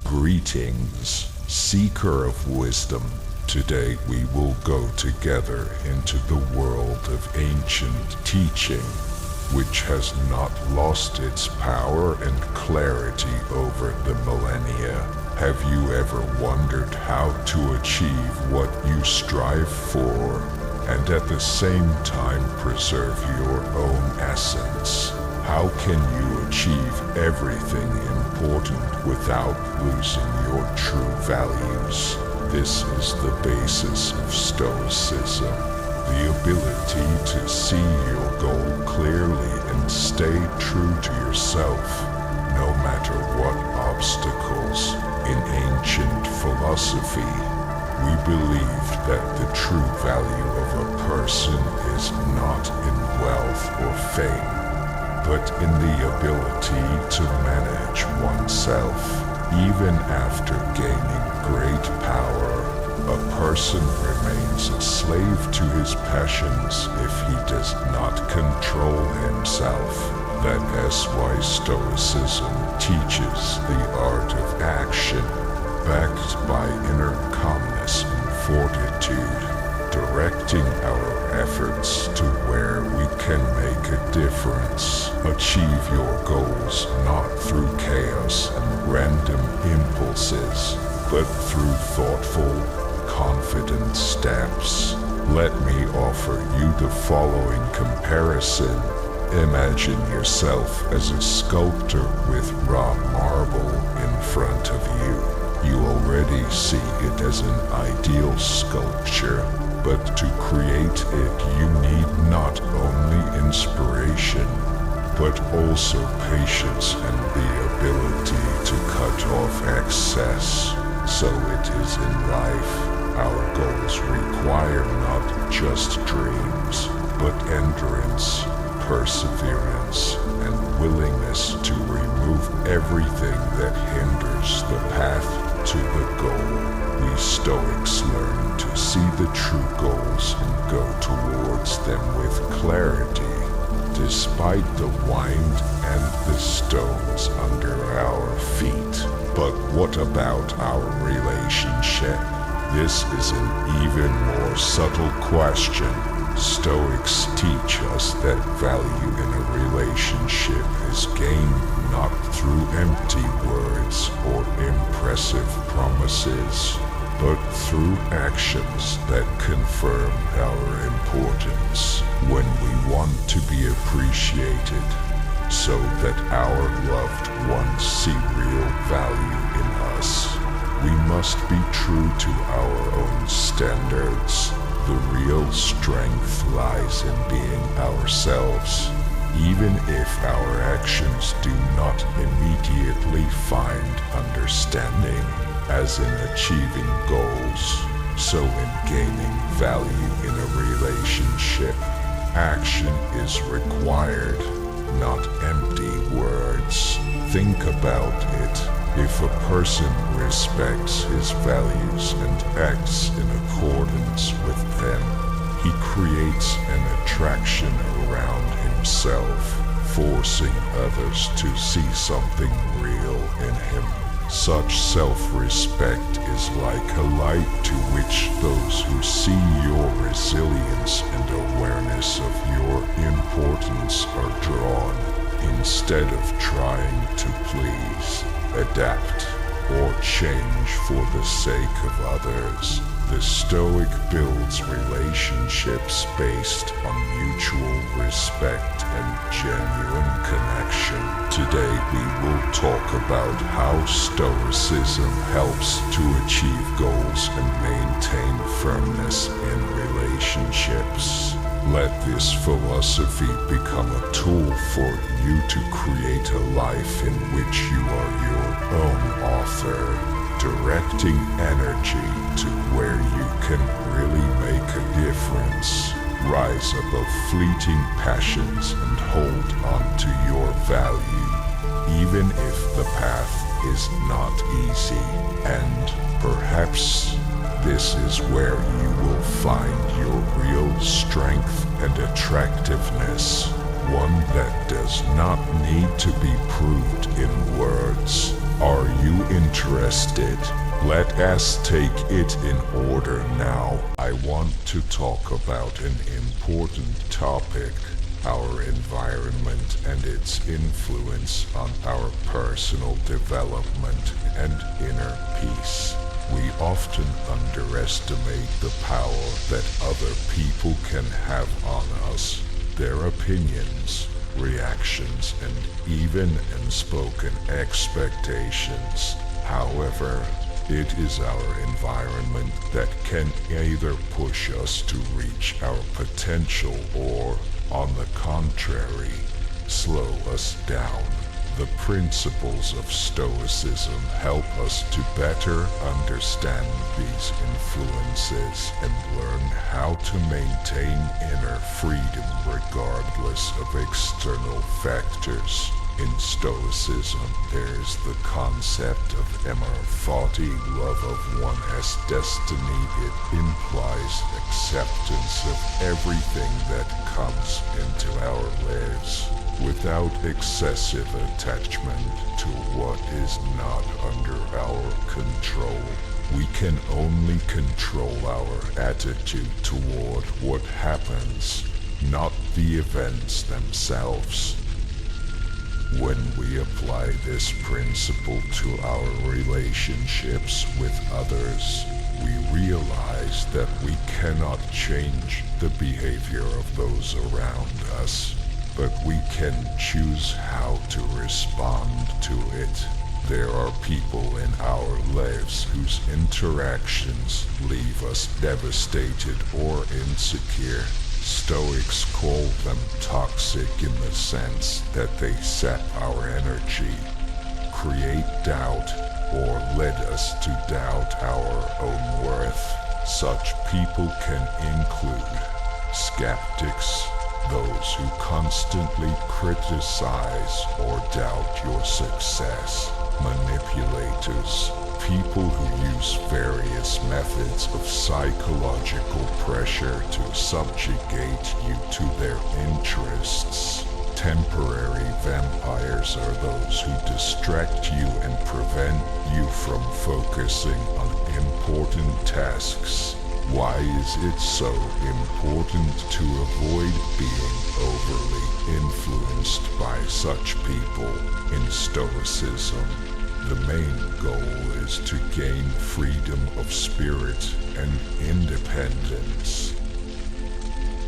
Greetings, seeker of wisdom. Today we will go together into the world of ancient teaching, which has not lost its power and clarity over the millennia. Have you ever wondered how to achieve what you strive for, and at the same time preserve your own essence? How can you achieve everything important without losing your true values? This is the basis of Stoicism, the ability to see your goal clearly and stay true to yourself, no matter what obstacles. In ancient philosophy, we believed that the true value of a person is not in wealth or fame, but in the ability to manage oneself. Even after gaining great power, a person remains a slave to his passions if he does not control himself. That is why Stoicism teaches the art of action, backed by inner calmness and fortitude, directing our efforts to where we can make a difference. Achieve your goals not through chaos and random impulses, but through thoughtful, confident steps. Let me offer you the following comparison. Imagine yourself as a sculptor with raw marble in front of you. You already see it as an ideal sculpture, but to create it you need not only inspiration, but also patience and the ability to cut off excess. So it is in life. Our goals require not just dreams, but endurance, perseverance, and willingness to remove everything that hinders the path to the goal. We Stoics learn to see the true goals and go towards them with clarity, despite the wind and the stones under our feet. But what about our relationship? This is an even more subtle question. Stoics teach us that value in a relationship is gained not through empty words or impressive promises, but through actions that confirm our importance. When we want to be appreciated, so that our loved ones see real value in us, we must be true to our own standards. The real strength lies in being ourselves, even if our actions do not immediately find understanding, as in achieving goals, so in gaining value in a relationship. Action is required, not empty words. Think about it. If a person respects his values and acts in accordance with them, he creates an attraction around himself, forcing others to see something real in him. Such self-respect is like a light to which those who see your resilience and awareness of your importance are drawn, instead of trying to please, adapt, or change for the sake of others. The Stoic builds relationships based on mutual respect and genuine connection. Today we will talk about how Stoicism helps to achieve goals and maintain firmness in relationships. Let this philosophy become a tool for you to create a life in which you are your own author, directing energy to where you can really make a difference. Rise above fleeting passions and hold on to your value, even if the path is not easy. And perhaps this is where you will find your real strength and attractiveness, one that does not need to be proved in words, Are you interested? Let us take it in order now. I want to talk about an important topic, our environment and its influence on our personal development and inner peace. We often underestimate the power that other people can have on us, their opinions, reactions, and even unspoken expectations. However, it is our environment that can either push us to reach our potential or, on the contrary, slow us down. The principles of Stoicism help us to better understand these influences and learn how to maintain inner freedom regardless of external factors. In Stoicism, there is the concept of Immerse, love of one as destiny. It implies acceptance of everything that comes into our lives, without excessive attachment to what is not under our control. We can only control our attitude toward what happens, not the events themselves. When we apply this principle to our relationships with others, we realize that we cannot change the behavior of those around us, but we can choose how to respond to it. There are people in our lives whose interactions leave us devastated or insecure. Stoics call them toxic in the sense that they sap our energy, create doubt, or lead us to doubt our own worth. Such people can include skeptics, those who constantly criticize or doubt your success, manipulators, people who use various methods of psychological pressure to subjugate you to their interests. Temporary vampires are those who distract you and prevent you from focusing on important tasks. Why is it so important to avoid being overly influenced by such people? In Stoicism, the main goal is to gain freedom of spirit and independence.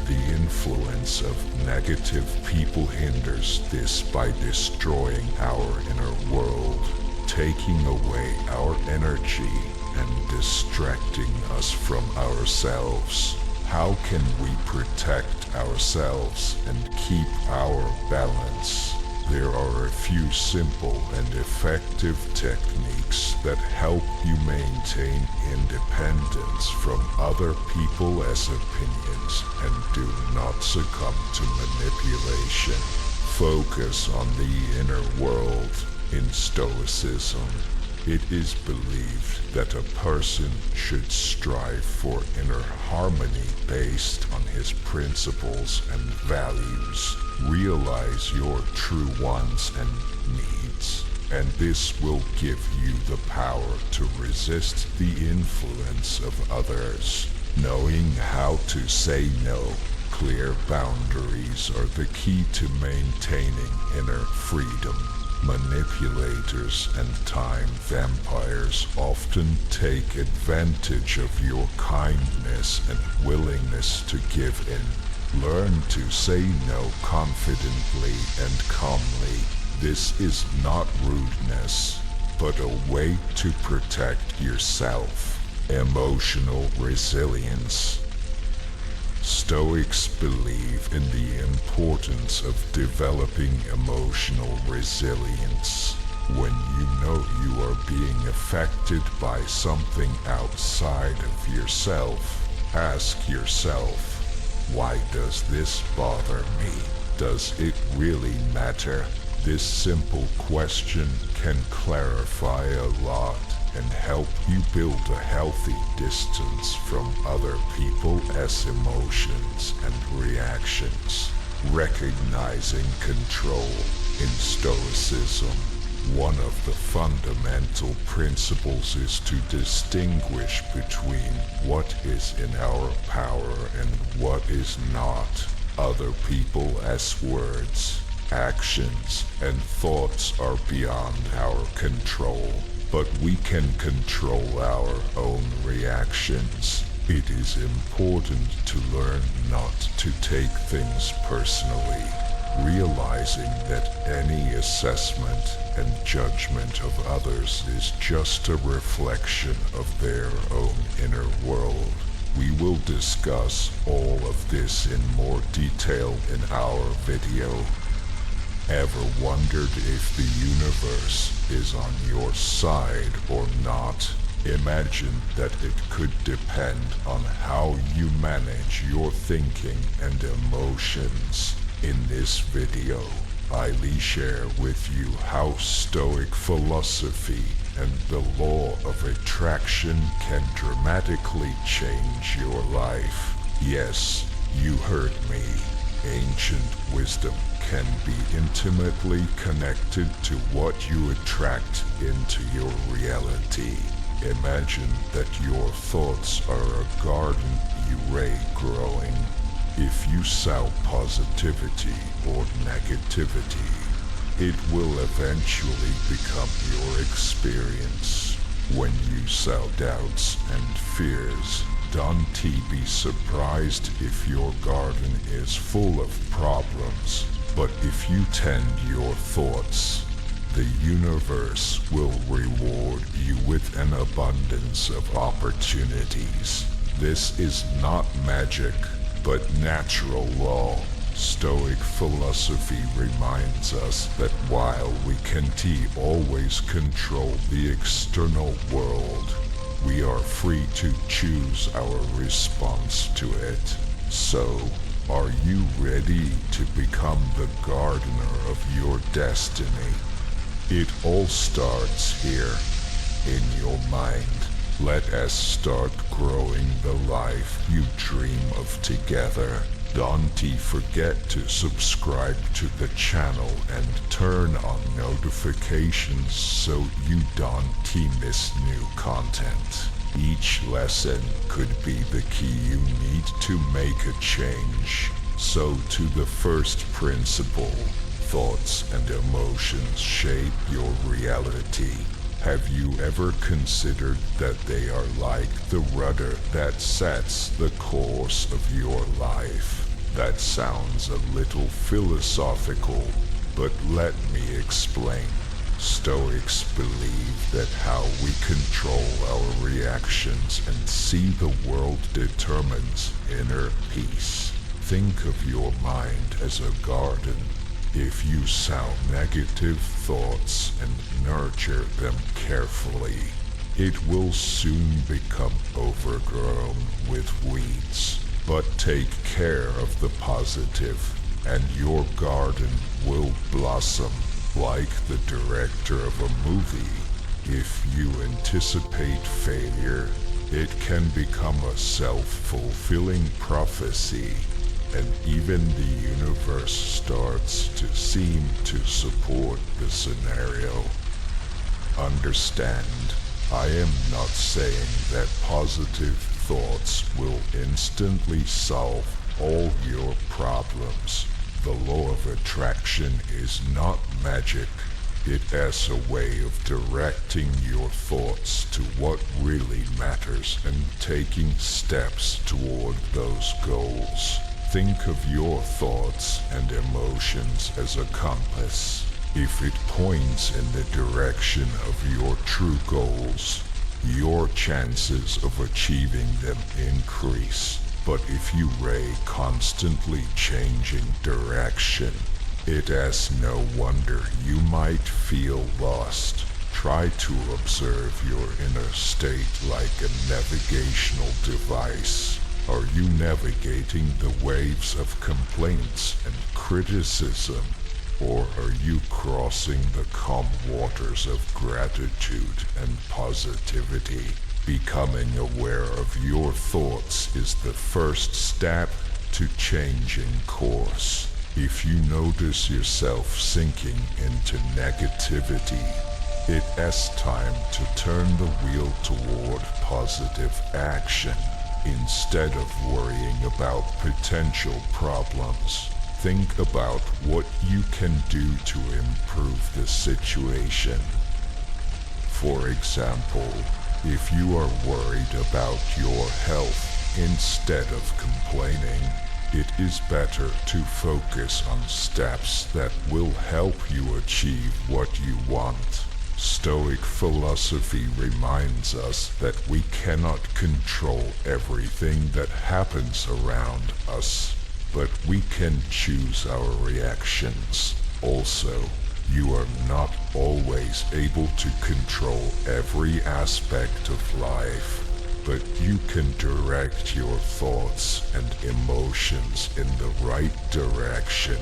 The influence of negative people hinders this by destroying our inner world, taking away our energy, and distracting us from ourselves. How can we protect ourselves and keep our balance? There are a few simple and effective techniques that help you maintain independence from other people's opinions and do not succumb to manipulation. Focus on the inner world. In Stoicism, it is believed that a person should strive for inner harmony based on his principles and values. Realize your true wants and needs, and this will give you the power to resist the influence of others. Knowing how to say no, clear boundaries are the key to maintaining inner freedom. Manipulators and time vampires often take advantage of your kindness and willingness to give in. Learn to say no confidently and calmly. This is not rudeness, but a way to protect yourself. Emotional resilience. Stoics believe in the importance of developing emotional resilience. When you know you are being affected by something outside of yourself, ask yourself, why does this bother me? Does it really matter? This simple question can clarify a lot and help you build a healthy distance from other people's emotions and reactions. Recognizing control. In Stoicism, One of the fundamental principles is to distinguish between what is in our power and what is not. Other people as words, actions, and thoughts are beyond our control, but we can control our own reactions. It is important to learn not to take things personally, realizing that any assessment and judgment of others is just a reflection of their own inner world. We will discuss all of this in more detail in our video. Ever wondered if the universe is on your side or not? Imagine that it could depend on how you manage your thinking and emotions. In this video, I'll share with you how Stoic philosophy and the law of attraction can dramatically change your life. Yes, you heard me. Ancient wisdom can be intimately connected to what you attract into your reality. Imagine that your thoughts are a garden you ray growing. If you sow positivity or negativity, it will eventually become your experience. When you sow doubts and fears, don't be surprised if your garden is full of problems. But if you tend your thoughts, the universe will reward you with an abundance of opportunities. This is not magic, but natural law. Stoic philosophy reminds us that while we can't always control the external world, we are free to choose our response to it. So, are you ready to become the gardener of your destiny? It all starts here, in your mind. Let us start growing the life you dream of together. Don't forget to subscribe to the channel and turn on notifications so you don't miss new content. Each lesson could be the key you need to make a change. So to the first principle, thoughts and emotions shape your reality. Have you ever considered that they are like the rudder that sets the course of your life? That sounds a little philosophical, but let me explain. Stoics believe that how we control our reactions and see the world determines inner peace. Think of your mind as a garden. If you sow negative thoughts and nurture them carefully, it will soon become overgrown with weeds. But take care of the positive, and your garden will blossom like the director of a movie. If you anticipate failure, it can become a self-fulfilling prophecy, and even the universe starts to seem to support the scenario. Understand, I am not saying that positive thoughts will instantly solve all your problems. The law of attraction is not magic. It has a way of directing your thoughts to what really matters and taking steps toward those goals. Think of your thoughts and emotions as a compass. If it points in the direction of your true goals, your chances of achieving them increase. But if you ray constantly changing direction, it is no wonder you might feel lost. Try to observe your inner state like a navigational device. Are you navigating the waves of complaints and criticism? Or are you crossing the calm waters of gratitude and positivity? Becoming aware of your thoughts is the first step to changing course. If you notice yourself sinking into negativity, it is time to turn the wheel toward positive action. Instead of worrying about potential problems, think about what you can do to improve the situation. For example, if you are worried about your health, instead of complaining, it is better to focus on steps that will help you achieve what you want. Stoic philosophy reminds us that we cannot control everything that happens around us, but we can choose our reactions. Also, you are not always able to control every aspect of life, but you can direct your thoughts and emotions in the right direction.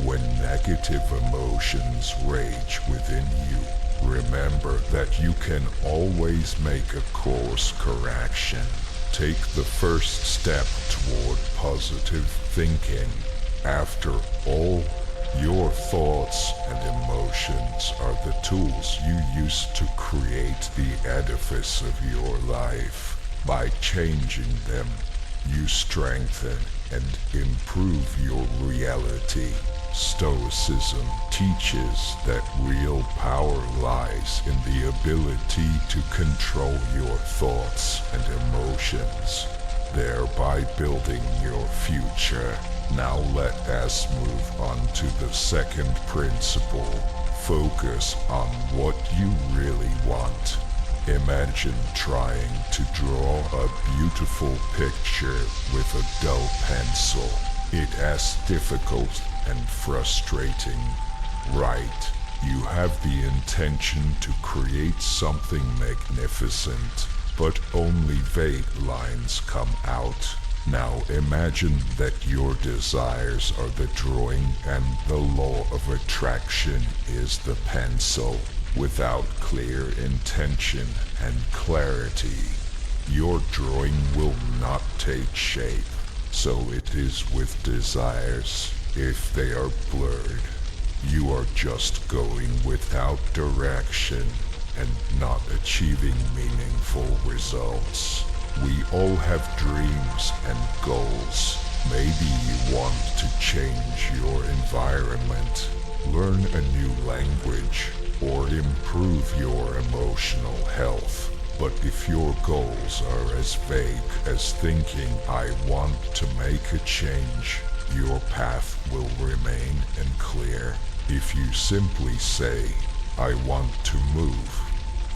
When negative emotions rage within you, remember that you can always make a course correction. Take the first step toward positive thinking. After all, your thoughts and emotions are the tools you use to create the edifice of your life. By changing them, you strengthen and improve your reality. Stoicism teaches that real power lies in the ability to control your thoughts and emotions, thereby building your future. Now let us move on to the second principle. Focus on what you really want. Imagine trying to draw a beautiful picture with a dull pencil. It is difficult and frustrating, right? You have the intention to create something magnificent, but only vague lines come out. Now imagine that your desires are the drawing and the law of attraction is the pencil. Without clear intention and clarity, your drawing will not take shape. So it is with desires. If they are blurred, you are just going without direction and not achieving meaningful results. We all have dreams and goals. Maybe you want to change your environment, learn a new language, or improve your emotional health. But if your goals are as vague as thinking, "I want to make a change," your path will remain unclear. If you simply say, "I want to move,"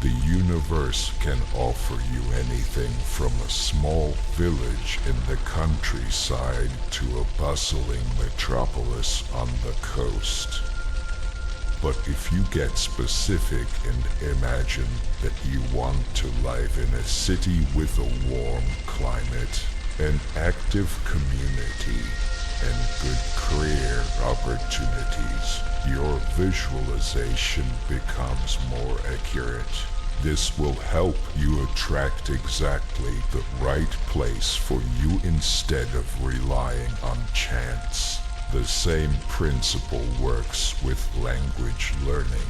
the universe can offer you anything from a small village in the countryside to a bustling metropolis on the coast. But if you get specific and imagine that you want to live in a city with a warm climate, an active community, and good career opportunities, your visualization becomes more accurate. This will help you attract exactly the right place for you instead of relying on chance. The same principle works with language learning.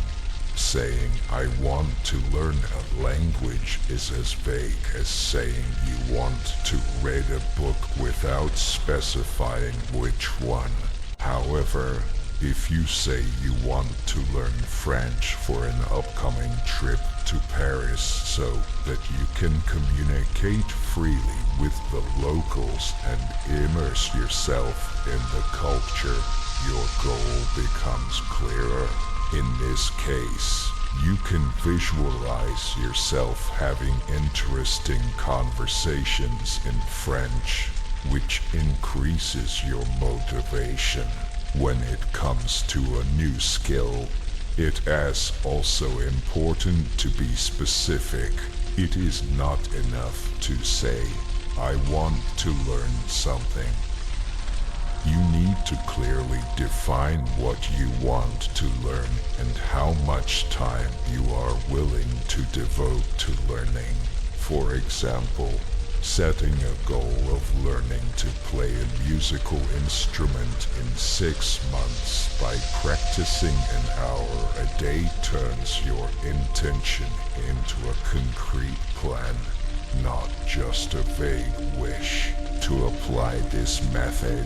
Saying, "I want to learn a language" is as vague as saying you want to read a book without specifying which one. However, if you say you want to learn French for an upcoming trip to Paris so that you can communicate freely with the locals and immerse yourself in the culture, your goal becomes clearer. In this case, you can visualize yourself having interesting conversations in French, which increases your motivation. When it comes to a new skill, it is also important to be specific. It is not enough to say, "I want to learn something." You need to clearly define what you want to learn and how much time you are willing to devote to learning. For example, Setting a goal of learning to play a musical instrument in 6 months by practicing an hour a day turns your intention into a concrete plan, not just a vague wish. To apply this method,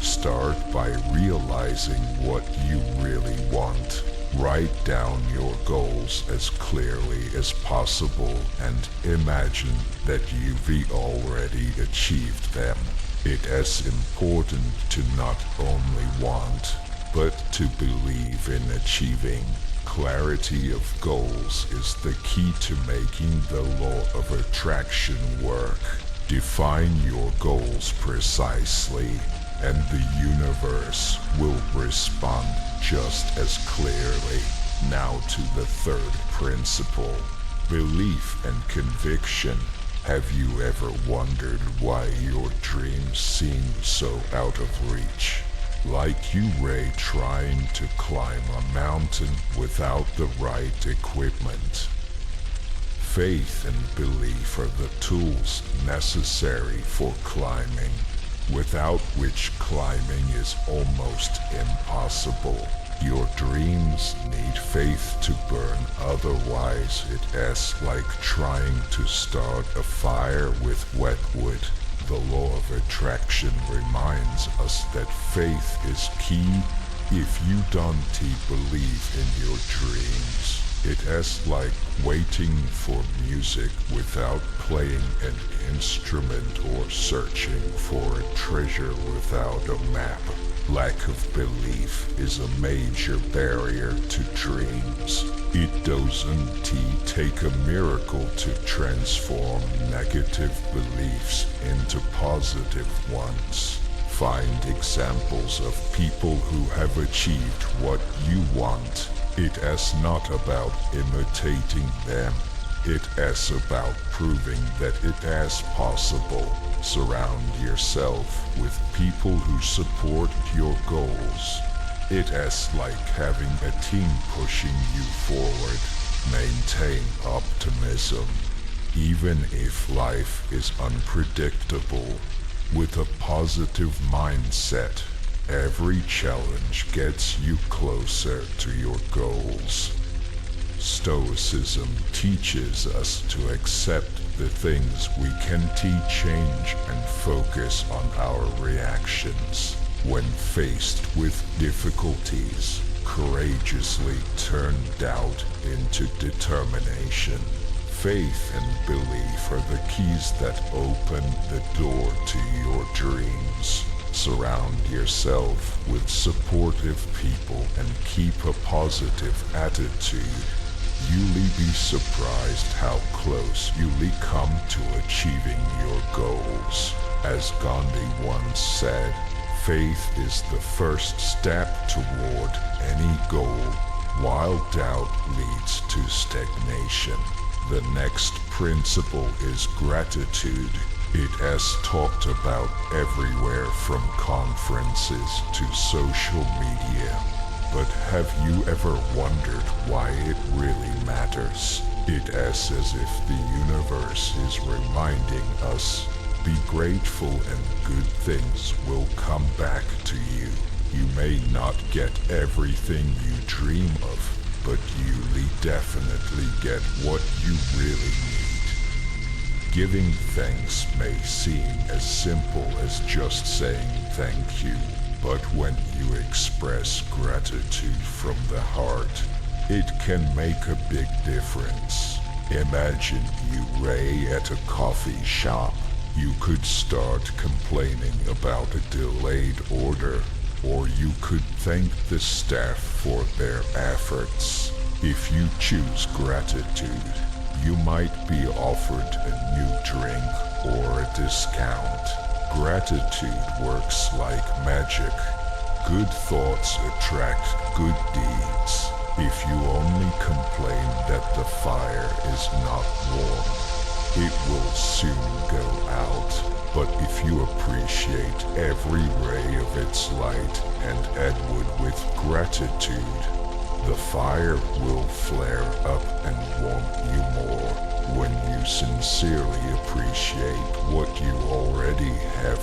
start by realizing what you really want. Write down your goals as clearly as possible and imagine that you've already achieved them. It is important to not only want, but to believe in achieving. Clarity of goals is the key to making the law of attraction work. Define your goals precisely, and the universe will respond just as clearly. Now to the third principle, belief and conviction. Have you ever wondered why your dreams seem so out of reach? Like you Ray trying to climb a mountain without the right equipment. Faith and belief are the tools necessary for climbing, without which climbing is almost impossible. Your dreams need faith to burn, otherwise it is like trying to start a fire with wet wood. The law of attraction reminds us that faith is key. If you don't believe in your dreams, it is like waiting for music without playing an instrument or searching for a treasure without a map. Lack of belief is a major barrier to dreams. It doesn't take a miracle to transform negative beliefs into positive ones. Find examples of people who have achieved what you want. It is not about imitating them. It is about proving that it is possible. Surround yourself with people who support your goals. It is like having a team pushing you forward. Maintain optimism, even if life is unpredictable. With a positive mindset, every challenge gets you closer to your goals. Stoicism teaches us to accept the things we can change and focus on our reactions. When faced with difficulties, courageously turn doubt into determination. Faith and belief are the keys that open the door to your dreams. Surround yourself with supportive people and keep a positive attitude. You'll be surprised how close you'll come to achieving your goals. As Gandhi once said, faith is the first step toward any goal, while doubt leads to stagnation. The next principle is gratitude. It is talked about everywhere from conferences to social media. But have you ever wondered why it really matters? It is as if the universe is reminding us, be grateful and good things will come back to you. You may not get everything you dream of, but you'll definitely get what you really need. Giving thanks may seem as simple as just saying thank you. But when you express gratitude from the heart, it can make a big difference. Imagine you Ray at a coffee shop. You could start complaining about a delayed order, or you could thank the staff for their efforts. If you choose gratitude, you might be offered a new drink or a discount. Gratitude works like magic. Good thoughts attract good deeds. If you only complain that the fire is not warm, it will soon go out. But if you appreciate every ray of its light and add wood with gratitude, the fire will flare up and warm you more. When you sincerely appreciate what you already have,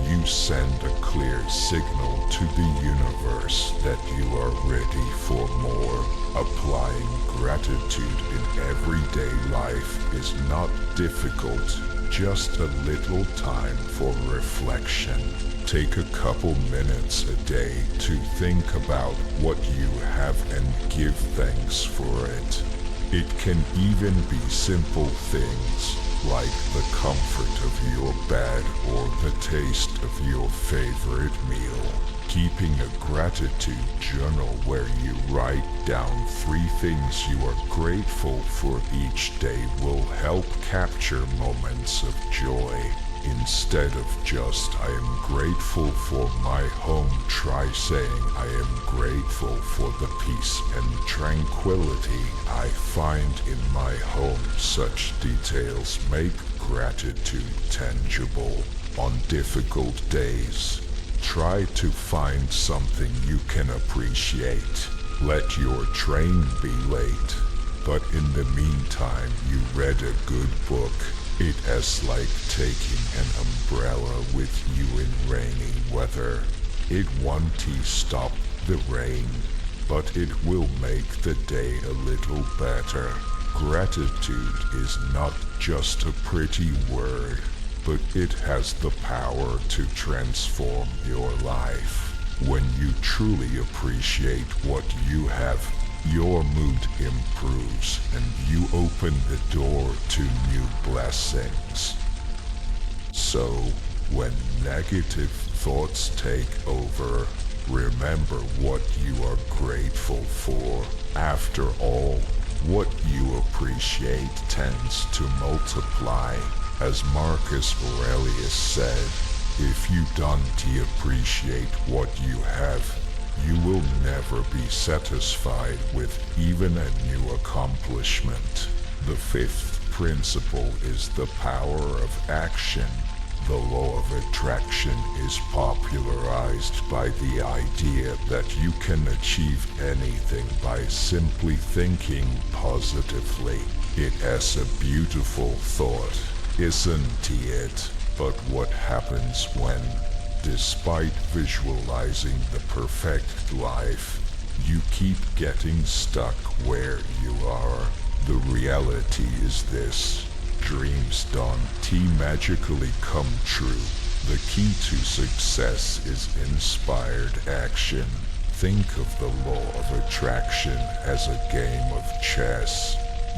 you send a clear signal to the universe that you are ready for more. Applying gratitude in everyday life is not difficult, just a little time for reflection. Take a couple minutes a day to think about what you have and give thanks for it. It can even be simple things like the comfort of your bed or the taste of your favorite meal. Keeping a gratitude journal where you write down 3 things you are grateful for each day will help capture moments of joy. Instead of just "I am grateful for my home," try saying "I am grateful for the peace and tranquility I find in my home." Such details make gratitude tangible. On difficult days, try to find something you can appreciate. Let your train be late, but in the meantime you read a good book. It is like taking an umbrella with you in rainy weather. It won't stop the rain, but it will make the day a little better. Gratitude is not just a pretty word, but it has the power to transform your life. When you truly appreciate what you have, your mood improves and you open the door to new blessings. So, when negative thoughts take over, remember what you are grateful for. After all, what you appreciate tends to multiply. As Marcus Aurelius said, if you don't appreciate what you have, you will never be satisfied with even a new accomplishment. The 5th principle is the power of action. The law of attraction is popularized by the idea that you can achieve anything by simply thinking positively. It is a beautiful thought, isn't it? But what happens when, despite visualizing the perfect life, you keep getting stuck where you are? The reality is this: dreams don't magically come true. The key to success is inspired action. Think of the law of attraction as a game of chess.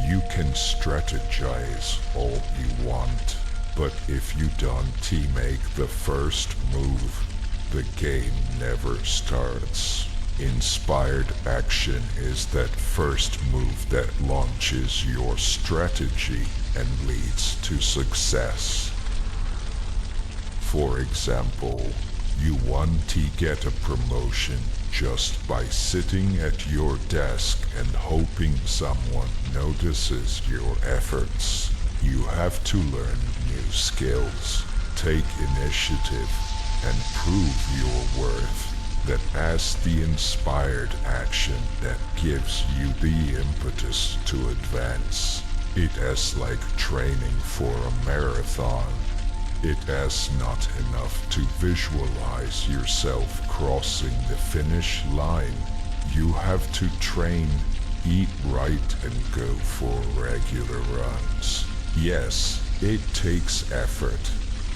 You can strategize all you want, but if you don't make the first move, the game never starts. Inspired action is that first move that launches your strategy and leads to success. For example, you want to get a promotion just by sitting at your desk and hoping someone notices your efforts. You have to learn new skills, take initiative, and prove your worth. That as the inspired action that gives you the impetus to advance. It is like training for a marathon. It is not enough to visualize yourself crossing the finish line. You have to train, eat right, and go for regular runs. Yes, it takes effort,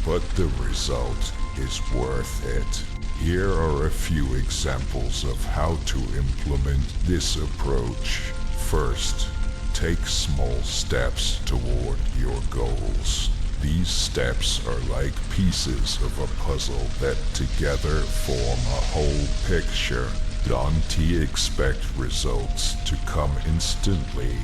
but the result is worth it. Here are a few examples of how to implement this approach. First, take small steps toward your goals. These steps are like pieces of a puzzle that together form a whole picture. Don't expect results to come instantly.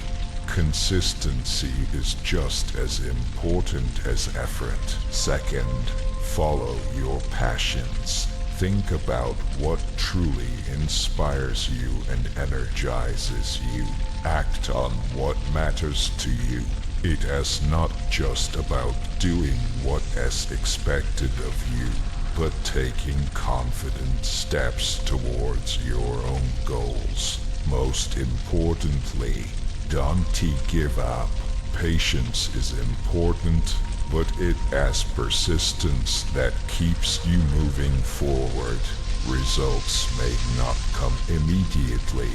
Consistency is just as important as effort. Second, follow your passions. Think about what truly inspires you and energizes you. Act on what matters to you. It is not just about doing what is expected of you, but taking confident steps towards your own goals. Most importantly, don't give up. patience is important, but it has persistence that keeps you moving forward. Results may not come immediately,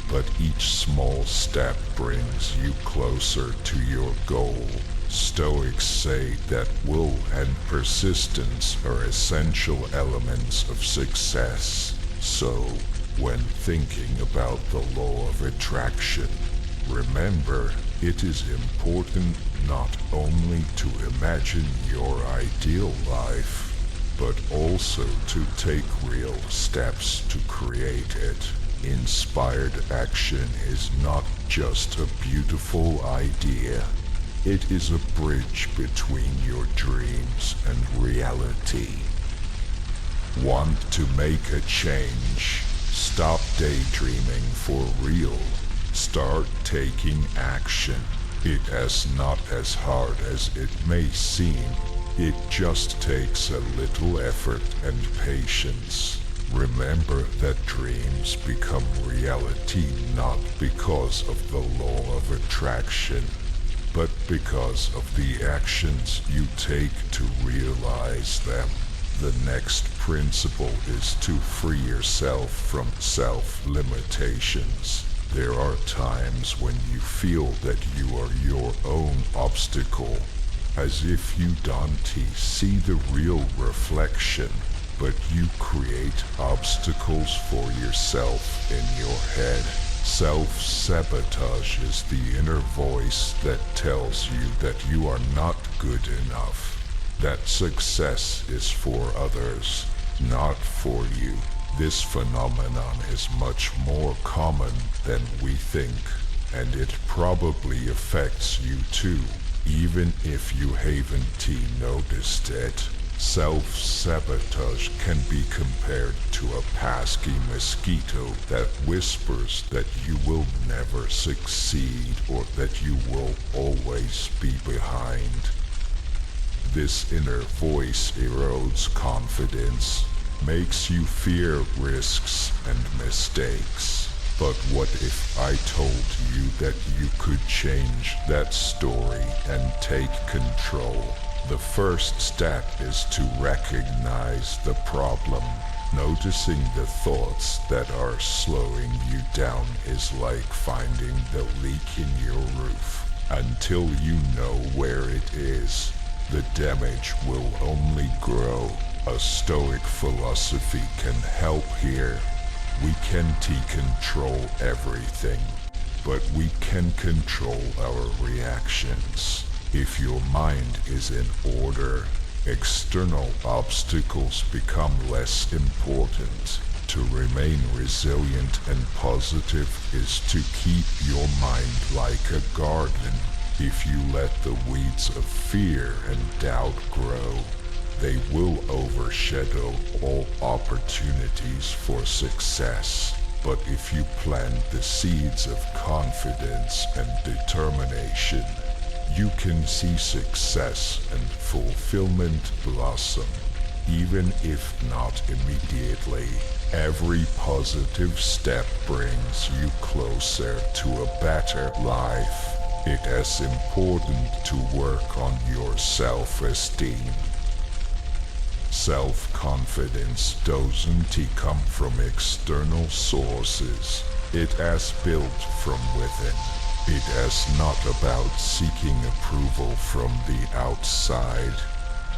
but each small step brings you closer to your goal. Stoics say that will and persistence are essential elements of success. So, when thinking about the law of attraction, remember it is important not only to imagine your ideal life, but also to take real steps to create it. Inspired action is not just a beautiful idea. It is a bridge between your dreams and reality. Want to make a change? Stop daydreaming for real. Start taking action. It is not as hard as it may seem. It just takes a little effort and patience. Remember that dreams become reality not because of the law of attraction, but because of the actions you take to realize them. The next principle is to free yourself from self-limitations. There are times when you feel that you are your own obstacle, as if you don't see the real reflection, but you create obstacles for yourself in your head. Self-sabotage is the inner voice that tells you that you are not good enough, that success is for others, not for you. This phenomenon is much more common than we think, and it probably affects you too, even if you haven't noticed it. Self-sabotage can be compared to a pesky mosquito that whispers that you will never succeed or that you will always be behind. This inner voice erodes confidence, makes you fear risks and mistakes. But what if I told you that you could change that story and take control? The first step is to recognize the problem. Noticing the thoughts that are slowing you down is like finding the leak in your roof. Until you know where it is, the damage will only grow. A Stoic philosophy can help here. We can't control everything, but we can control our reactions. If your mind is in order, external obstacles become less important. To remain resilient and positive is to keep your mind like a garden. If you let the weeds of fear and doubt grow, they will overshadow all opportunities for success. But if you plant the seeds of confidence and determination, you can see success and fulfillment blossom. Even if not immediately, every positive step brings you closer to a better life. It is important to work on your self-esteem. Self-confidence doesn't come from external sources. It is built from within. It is not about seeking approval from the outside.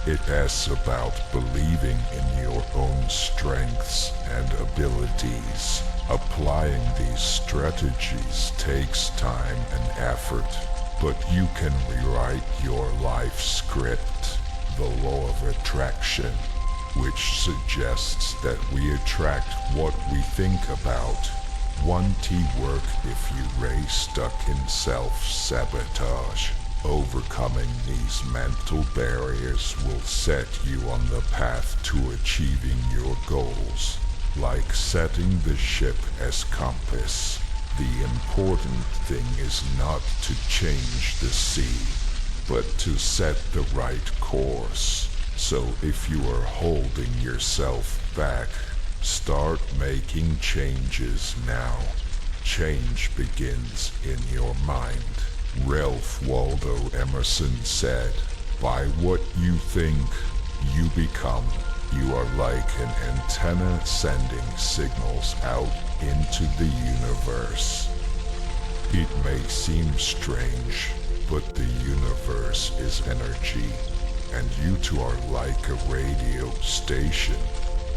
It is about believing in your own strengths and abilities. Applying these strategies takes time and effort, but you can rewrite your life script. The law of attraction, which suggests that we attract what we think about. Won't work if you stay stuck in self-sabotage. Overcoming these mental barriers will set you on the path to achieving your goals. Like setting the ship as compass, the important thing is not to change the sea, but to set the right course. So if you are holding yourself back, start making changes now. Change begins in your mind. Ralph Waldo Emerson said, "By what you think, you become. You are like an antenna sending signals out into the universe." It may seem strange, but the universe is energy, and you two are like a radio station,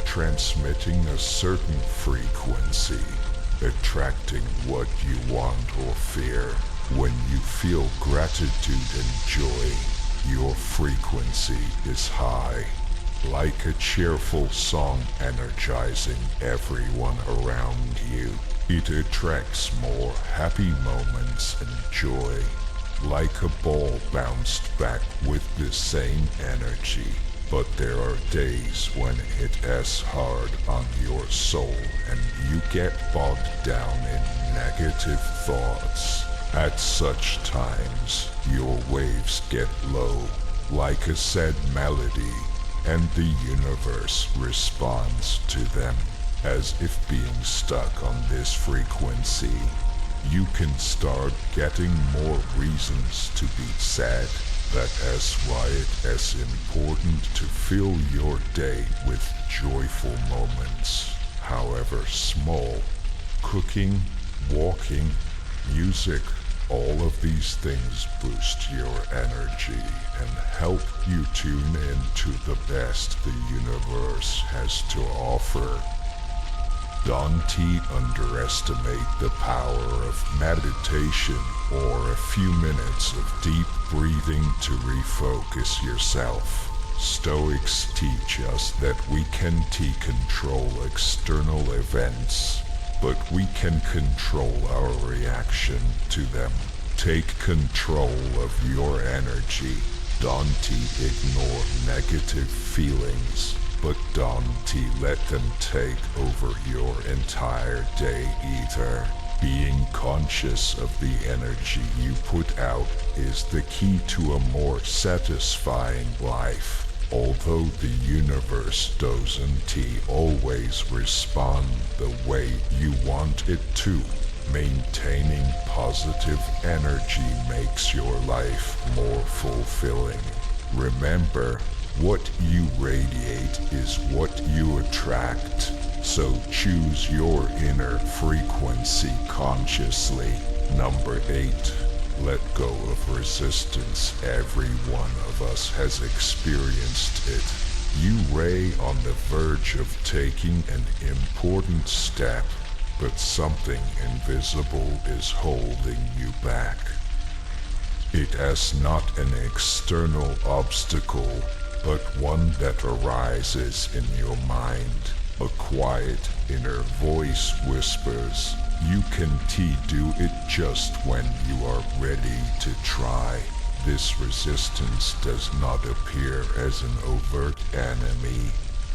transmitting a certain frequency, attracting what you want or fear. When you feel gratitude and joy, your frequency is high, like a cheerful song energizing everyone around you. It attracts more happy moments and joy, like a ball bounced back with the same energy. But there are days when it is hard on your soul and you get bogged down in negative thoughts. At such times, your waves get low, like a sad melody, and the universe responds to them. As if being stuck on this frequency, you can start getting more reasons to be sad. That is why it is important to fill your day with joyful moments, however small. Cooking, walking, music, all of these things boost your energy and help you tune into the best the universe has to offer. Don't underestimate the power of meditation or a few minutes of deep breathing to refocus yourself. Stoics teach us that we can't control external events, but we can control our reaction to them. Take control of your energy. Don't ignore negative feelings, but don't let them take over your entire day either. Being conscious of the energy you put out is the key to a more satisfying life. Although the universe doesn't always respond the way you want it to, maintaining positive energy makes your life more fulfilling. Remember, what you radiate is what you attract, so choose your inner frequency consciously. Number 8. Let go of resistance. Every one of us has experienced it. You lay on the verge of taking an important step, but something invisible is holding you back. It is not an external obstacle, but one that arises in your mind. A quiet inner voice whispers, "You can do it just when you are ready to try." This resistance does not appear as an overt enemy.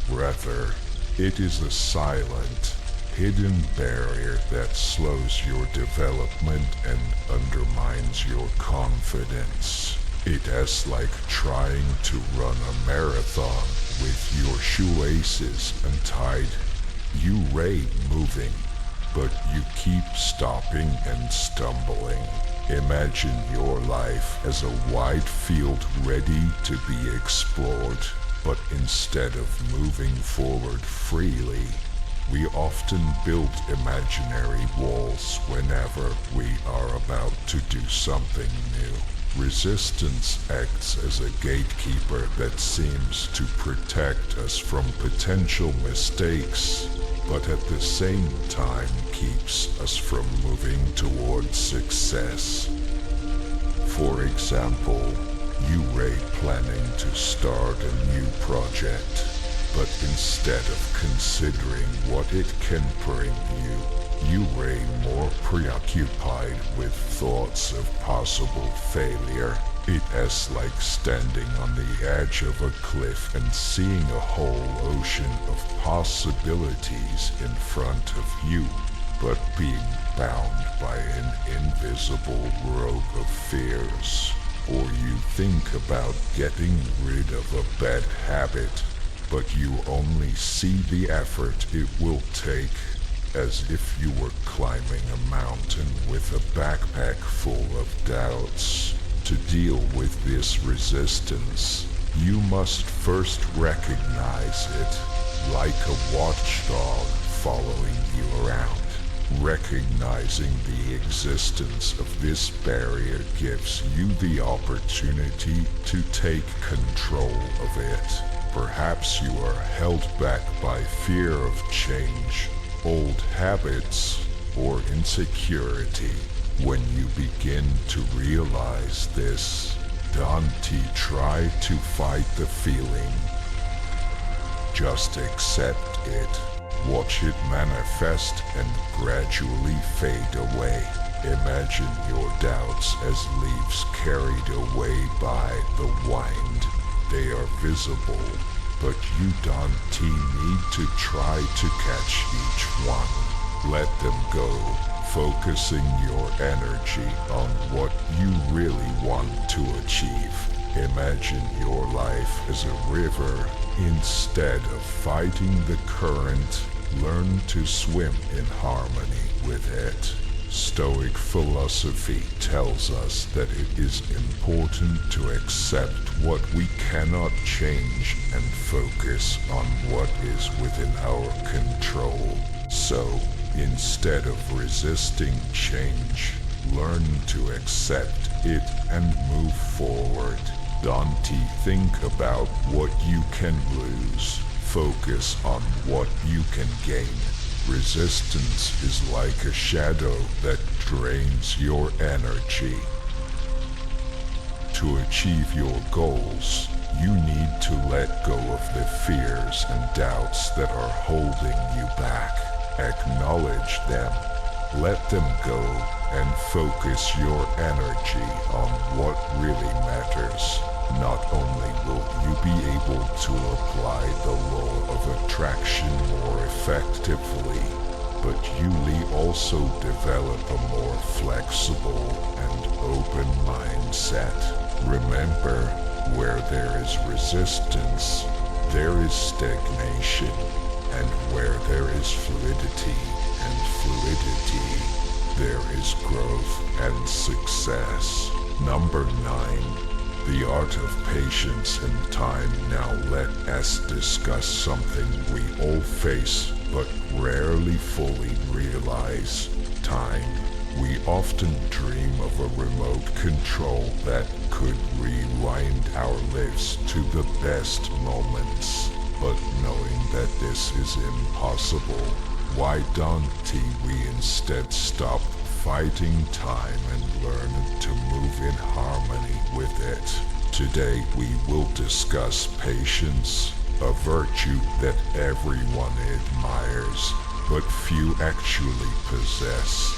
Rather, it is a silent, hidden barrier that slows your development and undermines your confidence. It is like trying to run a marathon with your shoelaces untied. You rate moving, but you keep stopping and stumbling. Imagine your life as a wide field ready to be explored, but instead of moving forward freely, we often build imaginary walls whenever we are about to do something new. Resistance acts as a gatekeeper that seems to protect us from potential mistakes, but at the same time keeps us from moving towards success. For example, you are planning to start a new project, but instead of considering what it can bring you are more preoccupied with thoughts of possible failure. It is like standing on the edge of a cliff and seeing a whole ocean of possibilities in front of you, but being bound by an invisible rope of fears. Or you think about getting rid of a bad habit, but you only see the effort it will take, as if you were climbing a mountain with a backpack full of doubts. To deal with this resistance, you must first recognize it, like a watchdog following you around. Recognizing the existence of this barrier gives you the opportunity to take control of it. Perhaps you are held back by fear of change, old habits, or insecurity. When you begin to realize this, don't try to fight the feeling. Just accept it. Watch it manifest and gradually fade away. Imagine your doubts as leaves carried away by the wind. They are visible, but you don't need to try to catch each one. Let them go, focusing your energy on what you really want to achieve. Imagine your life as a river. Instead of fighting the current, learn to swim in harmony with it. Stoic philosophy tells us that it is important to accept what we cannot change and focus on what is within our control. So, instead of resisting change, learn to accept it and move forward. Don't think about what you can lose. Focus on what you can gain. Resistance is like a shadow that drains your energy. To achieve your goals, you need to let go of the fears and doubts that are holding you back. Acknowledge them, let them go, and focus your energy on what really matters. Not only will you be able to apply the law of attraction more effectively, but you'll also develop a more flexible and open mindset. Remember, where there is resistance, there is stagnation, and where there is fluidity, there is growth and success. Number 9. The art of patience and time. Now let us discuss something we all face but rarely fully realize: time. We often dream of a remote control that could rewind our lives to the best moments. But knowing that this is impossible, why don't we instead stop fighting time and learn to move in harmony with it? Today we will discuss patience, a virtue that everyone admires, but few actually possess.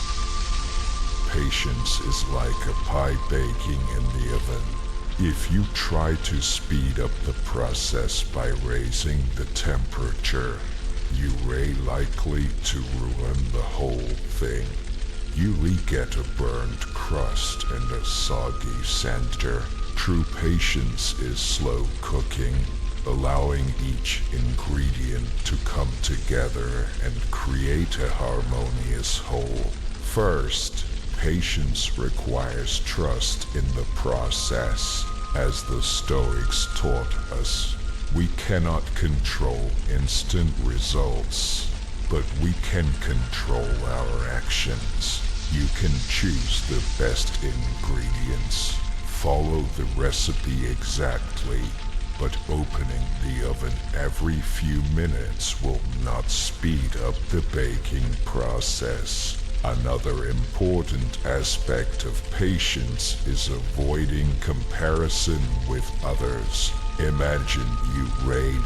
Patience is like a pie baking in the oven. If you try to speed up the process by raising the temperature, you're likely to ruin the whole thing. You'll get a burned crust and a soggy center. True patience is slow cooking, allowing each ingredient to come together and create a harmonious whole. First, patience requires trust in the process. As the Stoics taught us, we cannot control instant results, but we can control our actions. You can choose the best ingredients, follow the recipe exactly, but opening the oven every few minutes will not speed up the baking process. Another important aspect of patience is avoiding comparison with others. Imagine you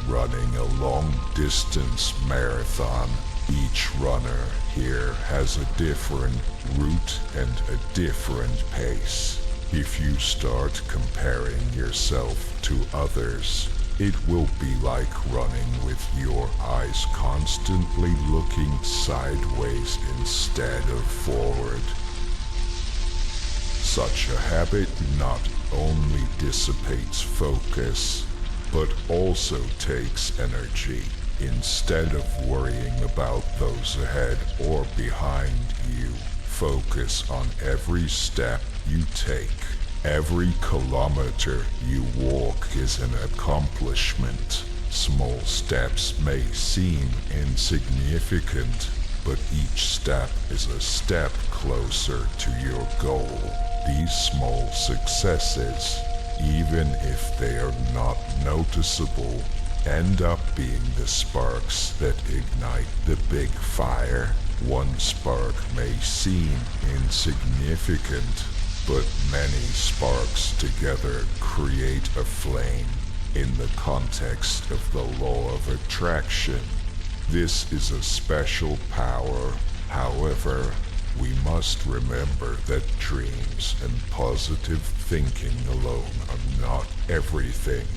running a long-distance marathon. Each runner here has a different route and a different pace. If you start comparing yourself to others, it will be like running with your eyes constantly looking sideways instead of forward. Such a habit not only dissipates focus, but also takes energy. Instead of worrying about those ahead or behind you, focus on every step you take. Every kilometer you walk is an accomplishment. Small steps may seem insignificant, but each step is a step closer to your goal. These small successes, even if they are not noticeable, end up being the sparks that ignite the big fire. One spark may seem insignificant, but many sparks together create a flame. In the context of the law of attraction, this is a special power. However, we must remember that dreams and positive thinking alone are not everything.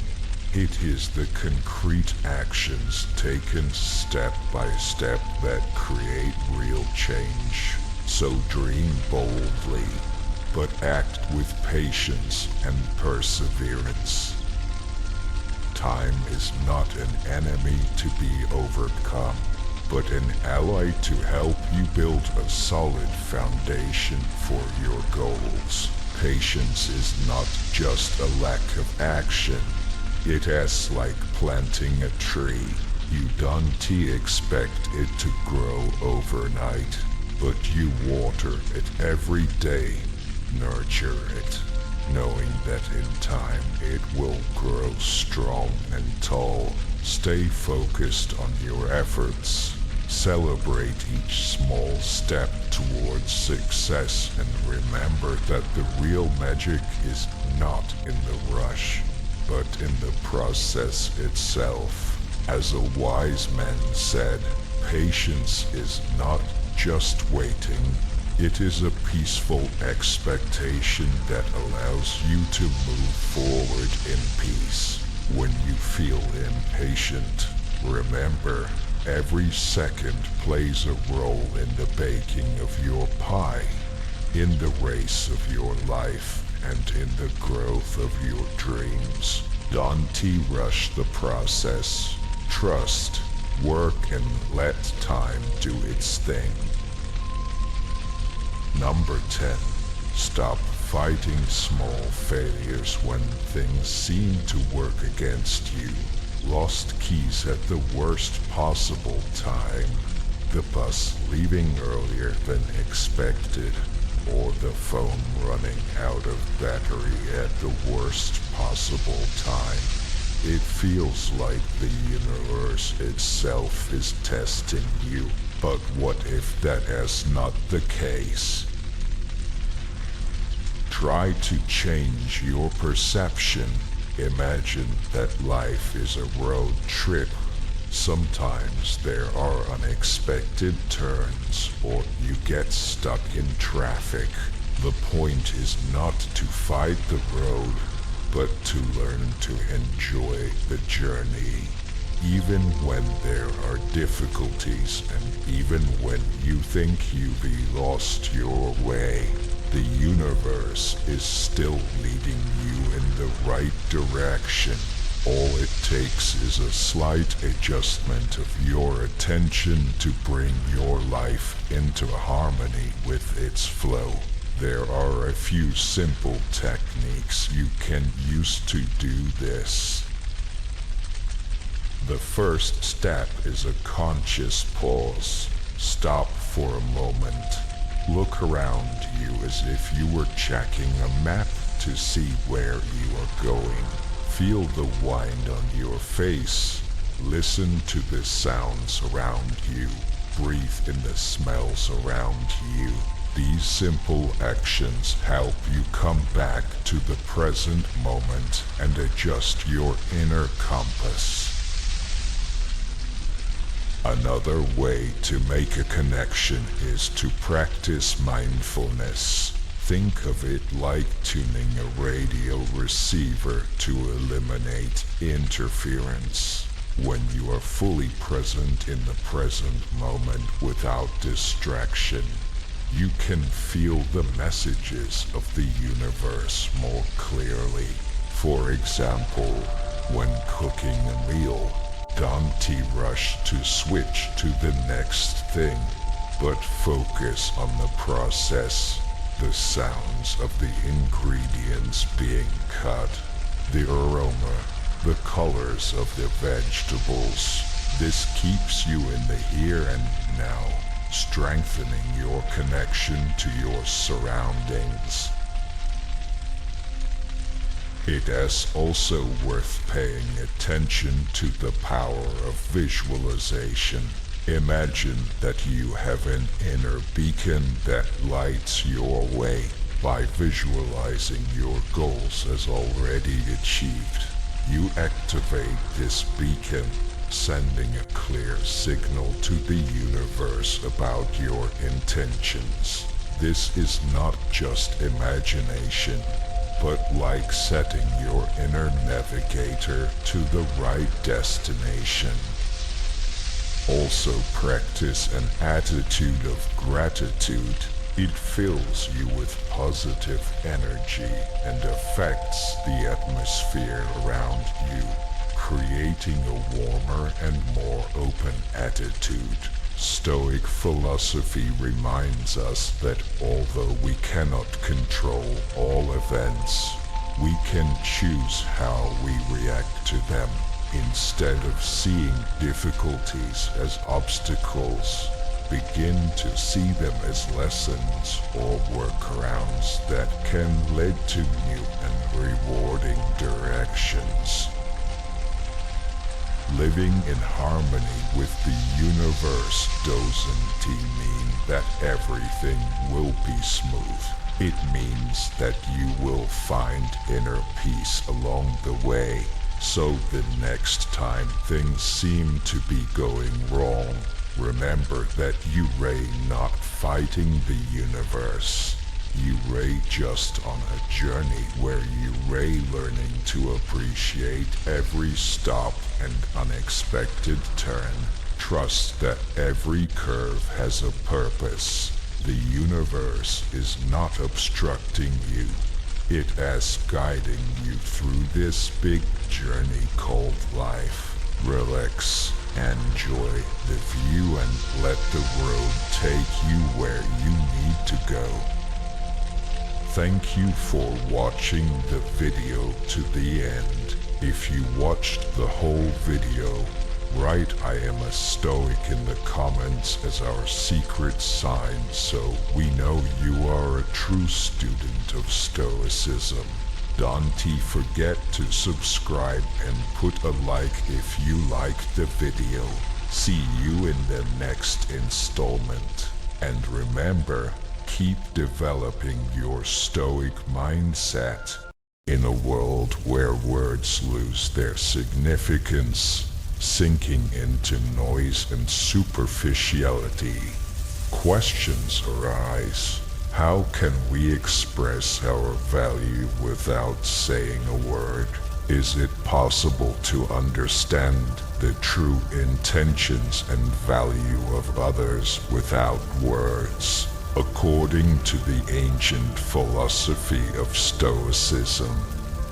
It is the concrete actions taken step by step that create real change. So dream boldly, but act with patience and perseverance. Time is not an enemy to be overcome, but an ally to help you build a solid foundation for your goals. Patience is not just a lack of action. It is like planting a tree. You don't expect it to grow overnight, but you water it every day, nurture it, knowing that in time it will grow strong and tall. Stay focused on your efforts. Celebrate each small step towards success and remember that the real magic is not in the rush, but in the process itself. As a wise man said, patience is not just waiting. It is a peaceful expectation that allows you to move forward in peace. When you feel impatient, remember, every second plays a role in the baking of your pie, in the race of your life, and in the growth of your dreams. Don't rush the process. Trust, work, and let time do its thing. Number 10. Stop fighting small failures when things seem to work against you. Lost keys at the worst possible time. The bus leaving earlier than expected. Or the phone running out of battery at the worst possible time. It feels like the universe itself is testing you. But what if that is not the case? Try to change your perception. Imagine that life is a road trip. Sometimes there are unexpected turns, or you get stuck in traffic. The point is not to fight the road, but to learn to enjoy the journey. Even when there are difficulties, and even when you think you've lost your way, the universe is still leading you in the right direction. All it takes is a slight adjustment of your attention to bring your life into harmony with its flow. There are a few simple techniques you can use to do this. The first step is a conscious pause. Stop for a moment. Look around you as if you were checking a map to see where you are going. Feel the wind on your face. Listen to the sounds around you. Breathe in the smells around you. These simple actions help you come back to the present moment and adjust your inner compass. Another way to make a connection is to practice mindfulness. Think of it like tuning a radio receiver to eliminate interference. When you are fully present in the present moment without distraction, you can feel the messages of the universe more clearly. For example, when cooking a meal, Don't rush to switch to the next thing, but focus on the process, the sounds of the ingredients being cut, the aroma, the colors of the vegetables. This keeps you in the here and now, strengthening your connection to your surroundings. It is also worth paying attention to the power of visualization. Imagine that you have an inner beacon that lights your way. By visualizing your goals as already achieved, you activate this beacon, sending a clear signal to the universe about your intentions. This is not just imagination, but like setting your inner navigator to the right destination. Also practice an attitude of gratitude. It fills you with positive energy and affects the atmosphere around you, creating a warmer and more open attitude. Stoic philosophy reminds us that although we cannot control all events, we can choose how we react to them. Instead of seeing difficulties as obstacles, begin to see them as lessons or workarounds that can lead to new and rewarding directions. Living in harmony with the universe doesn't mean that everything will be smooth. It means that you will find inner peace along the way. So the next time things seem to be going wrong, remember that you are not fighting the universe. You are just on a journey where you are learning to appreciate every stop and unexpected turn. Trust that every curve has a purpose. The universe is not obstructing you. It is guiding you through this big journey called life. Relax, enjoy the view, and let the road take you where you need to go. Thank you for watching the video to the end. If you watched the whole video, write "I am a Stoic" in the comments as our secret sign so we know you are a true student of Stoicism. Don't forget to subscribe and put a like if you liked the video. See you in the next installment. And remember, keep developing your Stoic mindset. In a world where words lose their significance, sinking into noise and superficiality, questions arise. How can we express our value without saying a word? Is it possible to understand the true intentions and value of others without words? According to the ancient philosophy of Stoicism,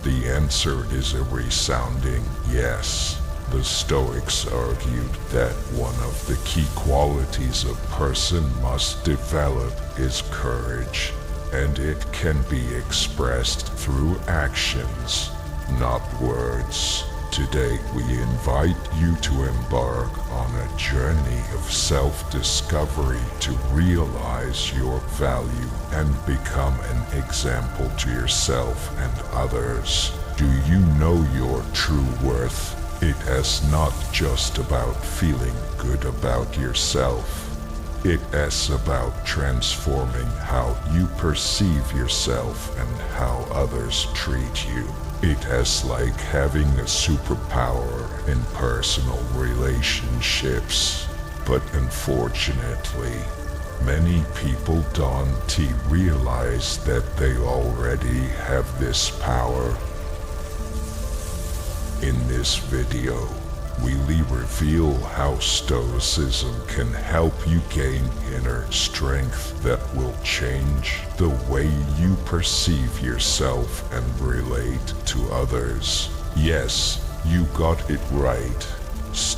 the answer is a resounding yes. The Stoics argued that one of the key qualities a person must develop is courage, and it can be expressed through actions, not words. Today we invite you to embark on a journey of self-discovery to realize your value and become an example to yourself and others. Do you know your true worth? It is not just about feeling good about yourself. It is about transforming how you perceive yourself and how others treat you. It is like having a superpower in personal relationships. But unfortunately, many people don't realize that they already have this power. In this video, we reveal how Stoicism can help you gain inner strength that will change the way you perceive yourself and relate to others. Yes, you got it right.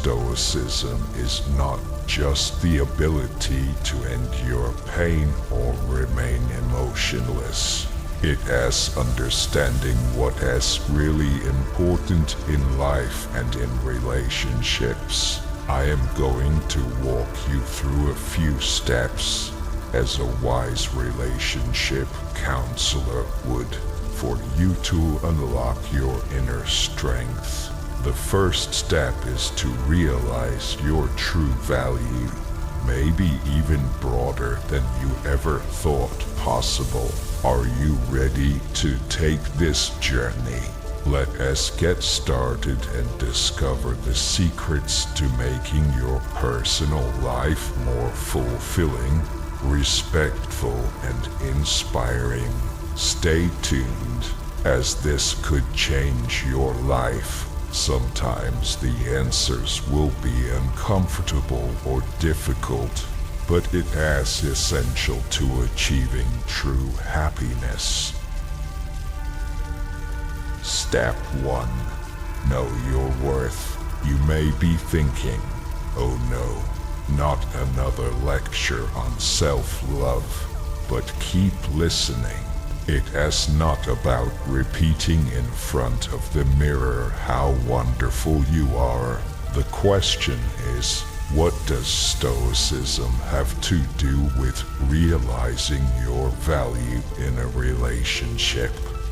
Stoicism is not just the ability to endure pain or remain emotionless. It is understanding what is really important in life and in relationships. I am going to walk you through a few steps as a wise relationship counselor would for you to unlock your inner strength. The first step is to realize your true value, maybe even broader than you ever thought possible. Are you ready to take this journey? Let us get started and discover the secrets to making your personal life more fulfilling, respectful, and inspiring. Stay tuned, as this could change your life. Sometimes the answers will be uncomfortable or difficult, but it is essential to achieving true happiness. Step 1. Know your worth. You may be thinking, oh no, not another lecture on self-love. But keep listening. It is not about repeating in front of the mirror how wonderful you are. The question is, what does Stoicism have to do with realizing your value in a relationship?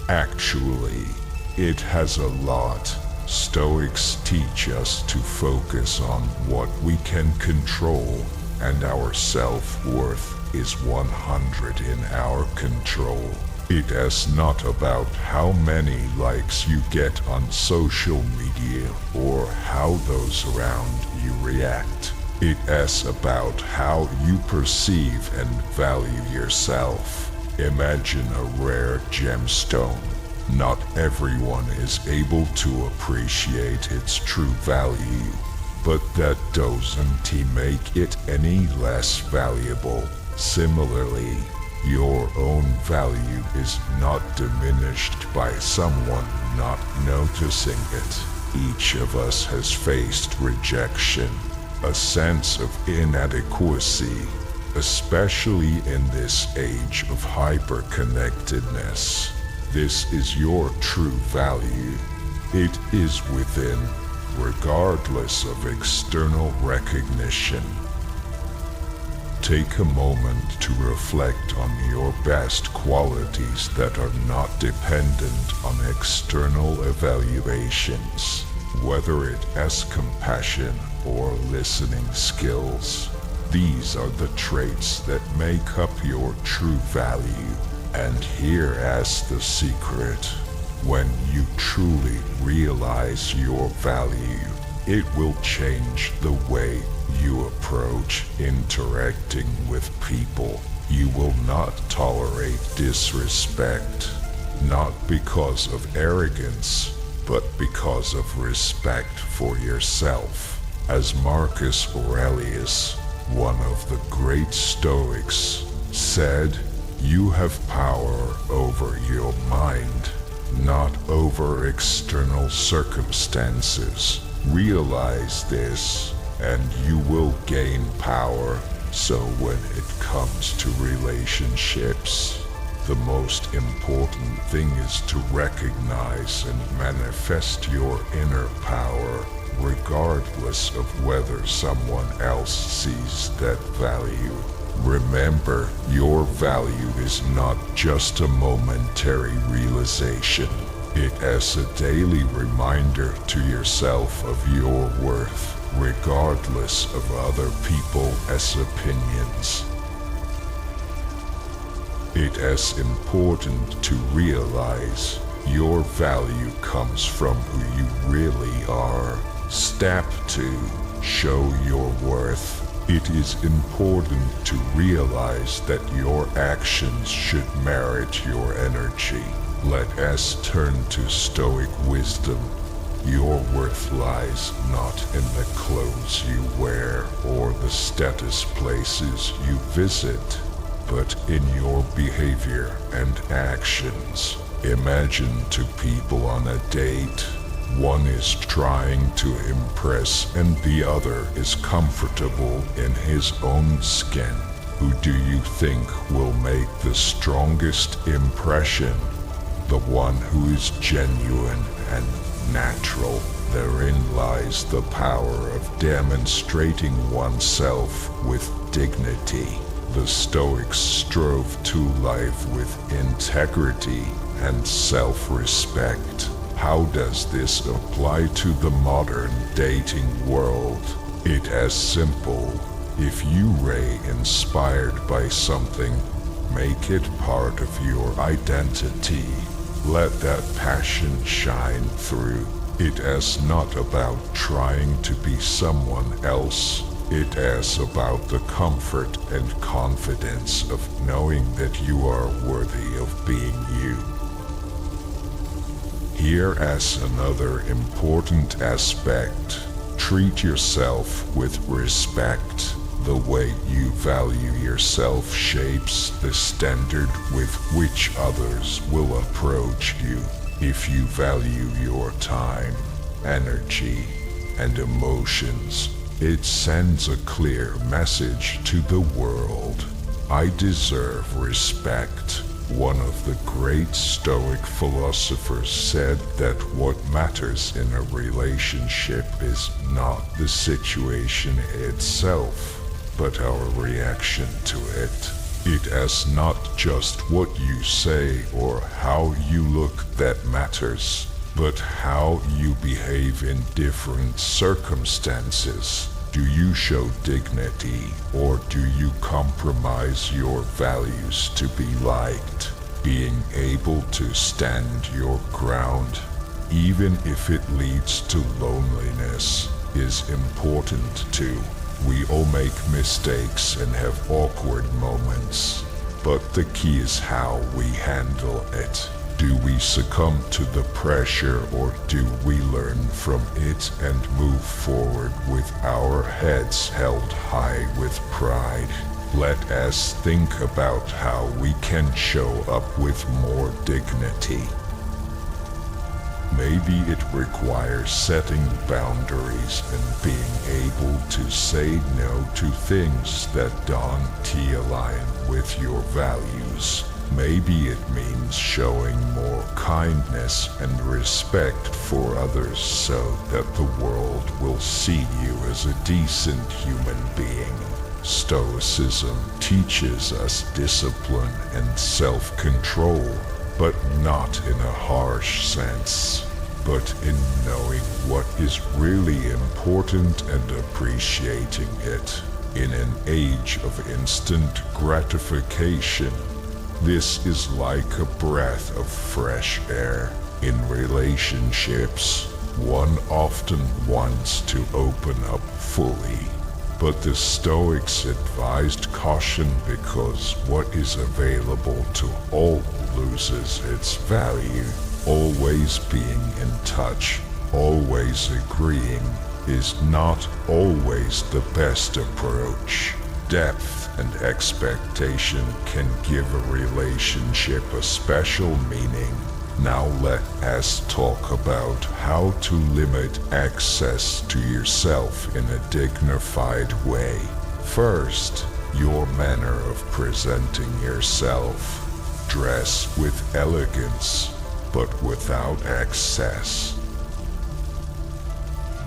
Actually, it has a lot. Stoics teach us to focus on what we can control, and our self-worth is 100 in our control. It is not about how many likes you get on social media or how those around you react. It is about how you perceive and value yourself. Imagine a rare gemstone. Not everyone is able to appreciate its true value, but that doesn't make it any less valuable. Similarly, your own value is not diminished by someone not noticing it. Each of us has faced rejection, a sense of inadequacy, especially in this age of hyper-connectedness. This is your true value. It is within, regardless of external recognition. Take a moment to reflect on your best qualities that are not dependent on external evaluations, whether it is compassion or listening skills. These are the traits that make up your true value. And here is the secret. When you truly realize your value, it will change the way you approach interacting with people. You will not tolerate disrespect, not because of arrogance, but because of respect for yourself. As Marcus Aurelius, one of the great Stoics, said, you have power over your mind, not over external circumstances. Realize this, and you will gain power. So when it comes to relationships, the most important thing is to recognize and manifest your inner power, regardless of whether someone else sees that value. Remember, your value is not just a momentary realization. It is a daily reminder to yourself of your worth, regardless of other people's opinions. It is important to realize your value comes from who you really are. Step 2. Show your worth. It is important to realize that your actions should merit your energy. Let us turn to Stoic wisdom. Your worth lies not in the clothes you wear or the status places you visit, but in your behavior and actions. Imagine two people on a date. One is trying to impress and the other is comfortable in his own skin. Who do you think will make the strongest impression? The one who is genuine and natural. Therein lies the power of demonstrating oneself with dignity. The Stoics strove to live with integrity and self-respect. How does this apply to the modern dating world? It is simple. If you are inspired by something, make it part of your identity. Let that passion shine through. It is not about trying to be someone else. It is about the comfort and confidence of knowing that you are worthy of being you. Here is another important aspect. Treat yourself with respect. The way you value yourself shapes the standard with which others will approach you. If you value your time, energy, and emotions, it sends a clear message to the world. I deserve respect. One of the great Stoic philosophers said that what matters in a relationship is not the situation itself, but our reaction to it. It is not just what you say or how you look that matters, but how you behave in different circumstances. Do you show dignity, or do you compromise your values to be liked? Being able to stand your ground, even if it leads to loneliness, is important too. We all make mistakes and have awkward moments, but the key is how we handle it. Do we succumb to the pressure, or do we learn from it and move forward with our heads held high with pride? Let us think about how we can show up with more dignity. Maybe it requires setting boundaries and being able to say no to things that don't align with your values. Maybe it means showing more kindness and respect for others so that the world will see you as a decent human being. Stoicism teaches us discipline and self-control, but not in a harsh sense, but in knowing what is really important and appreciating it. In an age of instant gratification, this is like a breath of fresh air. In relationships, one often wants to open up fully, but the Stoics advised caution because what is available to all loses its value. Always being in touch, always agreeing, is not always the best approach. Depth and expectation can give a relationship a special meaning. Now let us talk about how to limit access to yourself in a dignified way. First, your manner of presenting yourself. Dress with elegance, but without excess.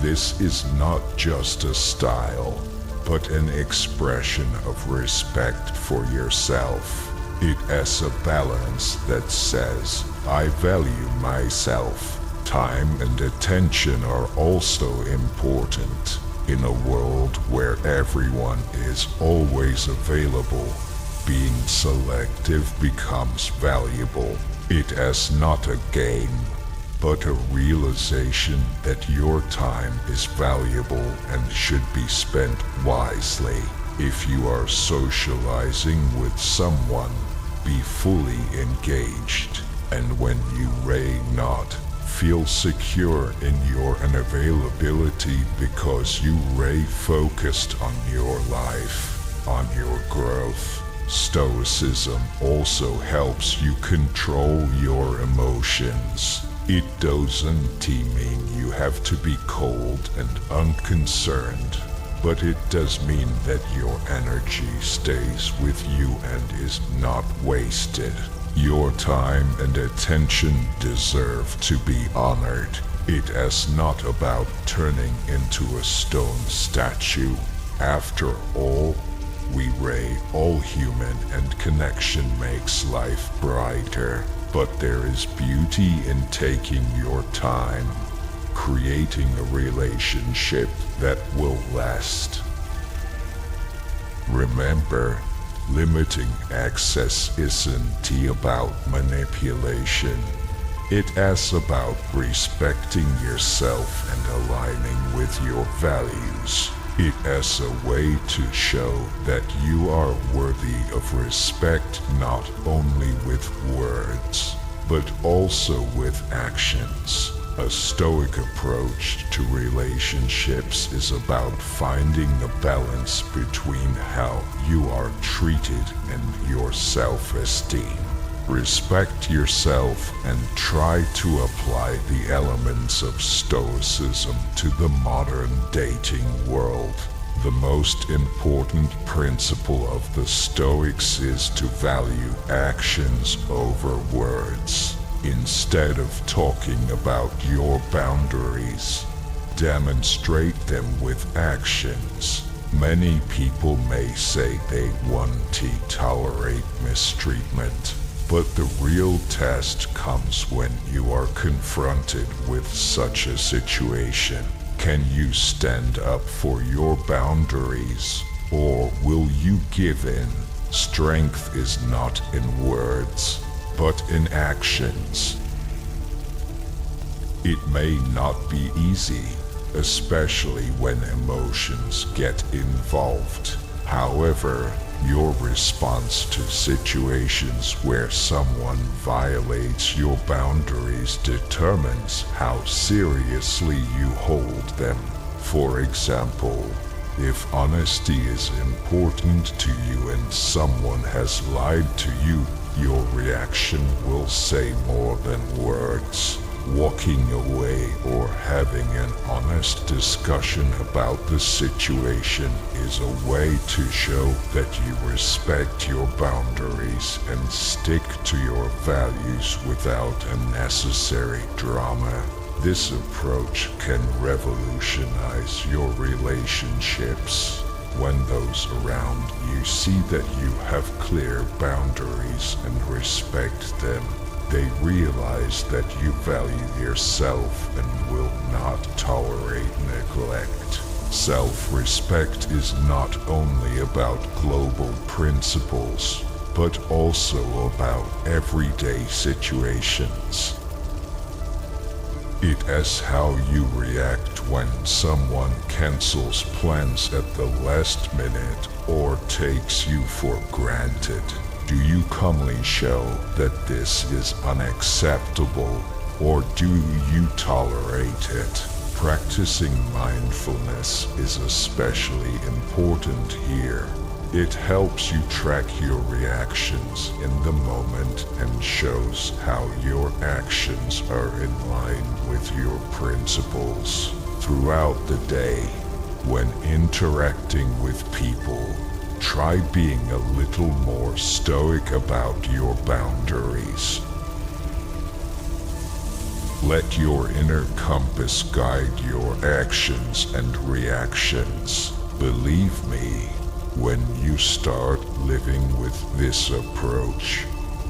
This is not just a style, but an expression of respect for yourself. It is a balance that says, I value myself. Time and attention are also important. In a world where everyone is always available, being selective becomes valuable. It is not a game, but a realization that your time is valuable and should be spent wisely. If you are socializing with someone, be fully engaged, and when you may not, feel secure in your unavailability because you may focused on your life, on your growth. Stoicism also helps you control your emotions. It doesn't mean you have to be cold and unconcerned, but it does mean that your energy stays with you and is not wasted. Your time and attention deserve to be honored. It is not about turning into a stone statue. After all, we ray all human and connection makes life brighter. But there is beauty in taking your time, creating a relationship that will last. Remember, limiting access isn't about manipulation. It is about respecting yourself and aligning with your values. It is a way to show that you are worthy of respect not only with words, but also with actions. A Stoic approach to relationships is about finding the balance between how you are treated and your self-esteem. Respect yourself and try to apply the elements of Stoicism to the modern dating world. The most important principle of the Stoics is to value actions over words. Instead of talking about your boundaries, demonstrate them with actions. Many people may say they want to tolerate mistreatment, but the real test comes when you are confronted with such a situation. Can you stand up for your boundaries, or will you give in? Strength is not in words, but in actions. It may not be easy, especially when emotions get involved. However, your response to situations where someone violates your boundaries determines how seriously you hold them. For example, if honesty is important to you and someone has lied to you, your reaction will say more than words. Walking away or having an honest discussion about the situation is a way to show that you respect your boundaries and stick to your values without unnecessary drama. This approach can revolutionize your relationships. When those around you see that you have clear boundaries and respect them, they realize that you value yourself and will not tolerate neglect. Self-respect is not only about global principles, but also about everyday situations. It is how you react when someone cancels plans at the last minute or takes you for granted. Do you calmly show that this is unacceptable, or do you tolerate it? Practicing mindfulness is especially important here. It helps you track your reactions in the moment and shows how your actions are in line with your principles. Throughout the day, when interacting with people, try being a little more stoic about your boundaries. Let your inner compass guide your actions and reactions. Believe me, when you start living with this approach,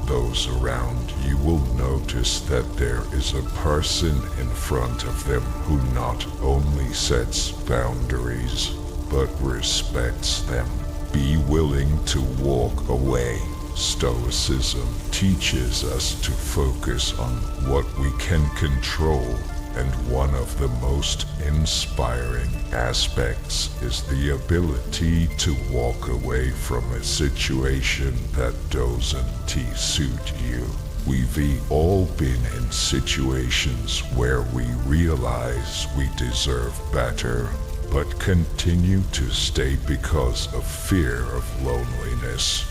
those around you will notice that there is a person in front of them who not only sets boundaries, but respects them. Be willing to walk away. Stoicism teaches us to focus on what we can control, and one of the most inspiring aspects is the ability to walk away from a situation that doesn't suit you. We've all been in situations where we realize we deserve better, but continue to stay because of fear of loneliness,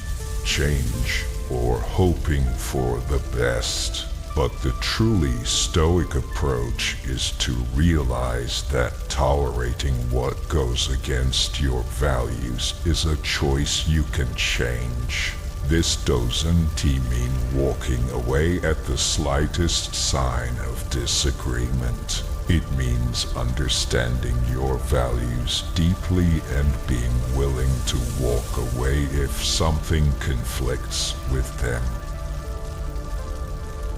change, or hoping for the best. But the truly Stoic approach is to realize that tolerating what goes against your values is a choice you can change. This doesn't mean walking away at the slightest sign of disagreement. It means understanding your values deeply and being willing to walk away if something conflicts with them.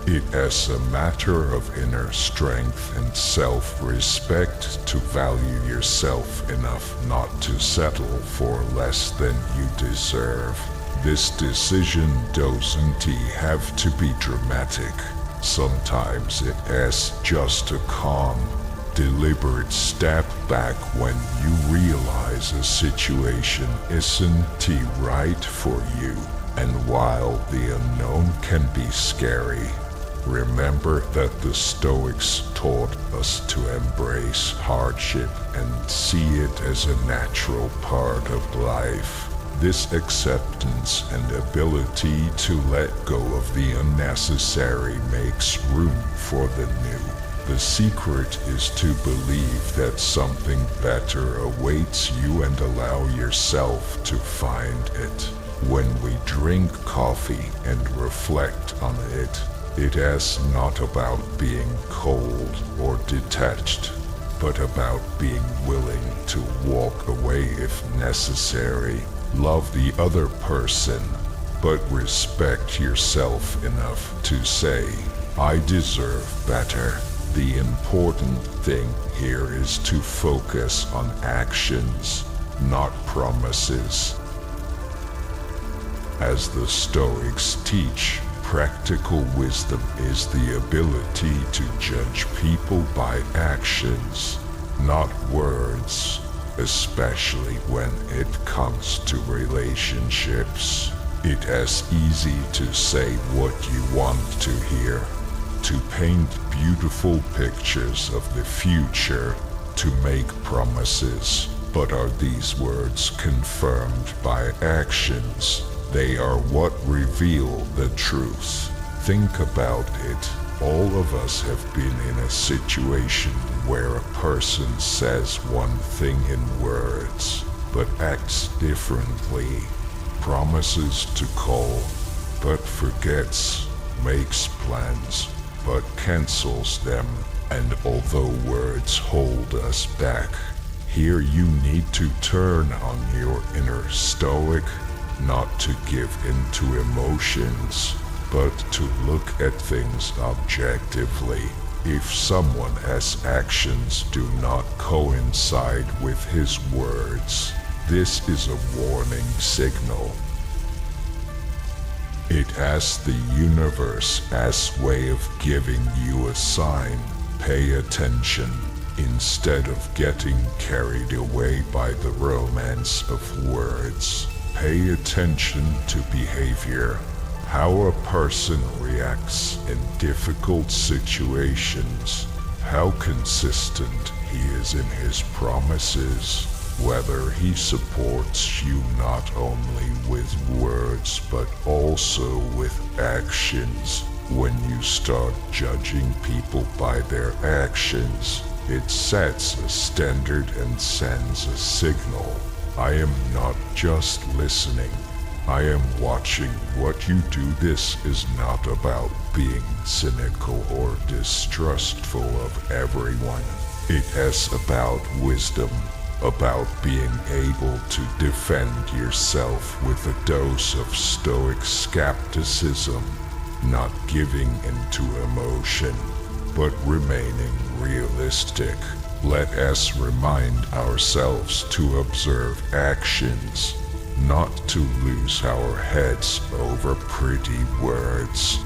It is a matter of inner strength and self-respect to value yourself enough not to settle for less than you deserve. This decision doesn't have to be dramatic. Sometimes it is just a calm, deliberate step back when you realize a situation isn't right for you. And while the unknown can be scary, remember that the Stoics taught us to embrace hardship and see it as a natural part of life. This acceptance and ability to let go of the unnecessary makes room for the new. The secret is to believe that something better awaits you and allow yourself to find it. When we drink coffee and reflect on it, it is not about being cold or detached, but about being willing to walk away if necessary. Love the other person, but respect yourself enough to say, I deserve better. The important thing here is to focus on actions, not promises. As the Stoics teach, practical wisdom is the ability to judge people by actions, not words. Especially when it comes to relationships. It is easy to say what you want to hear, to paint beautiful pictures of the future, to make promises. But are these words confirmed by actions? They are what reveal the truth. Think about it. All of us have been in a situation where a person says one thing in words, but acts differently, promises to call, but forgets, makes plans, but cancels them. And although words hold us back, here you need to turn on your inner Stoic, not to give in to emotions, but to look at things objectively. If someone's actions do not coincide with his words, this is a warning signal. It has the universe as way of giving you a sign. Pay attention instead of getting carried away by the romance of words. Pay attention to behavior. How a person reacts in difficult situations, how consistent he is in his promises, whether he supports you not only with words but also with actions. When you start judging people by their actions, it sets a standard and sends a signal. I am not just listening. I am watching what you do. This is not about being cynical or distrustful of everyone. It is about wisdom, about being able to defend yourself with a dose of Stoic skepticism, not giving into emotion, but remaining realistic. Let us remind ourselves to observe actions, not to lose our heads over pretty words.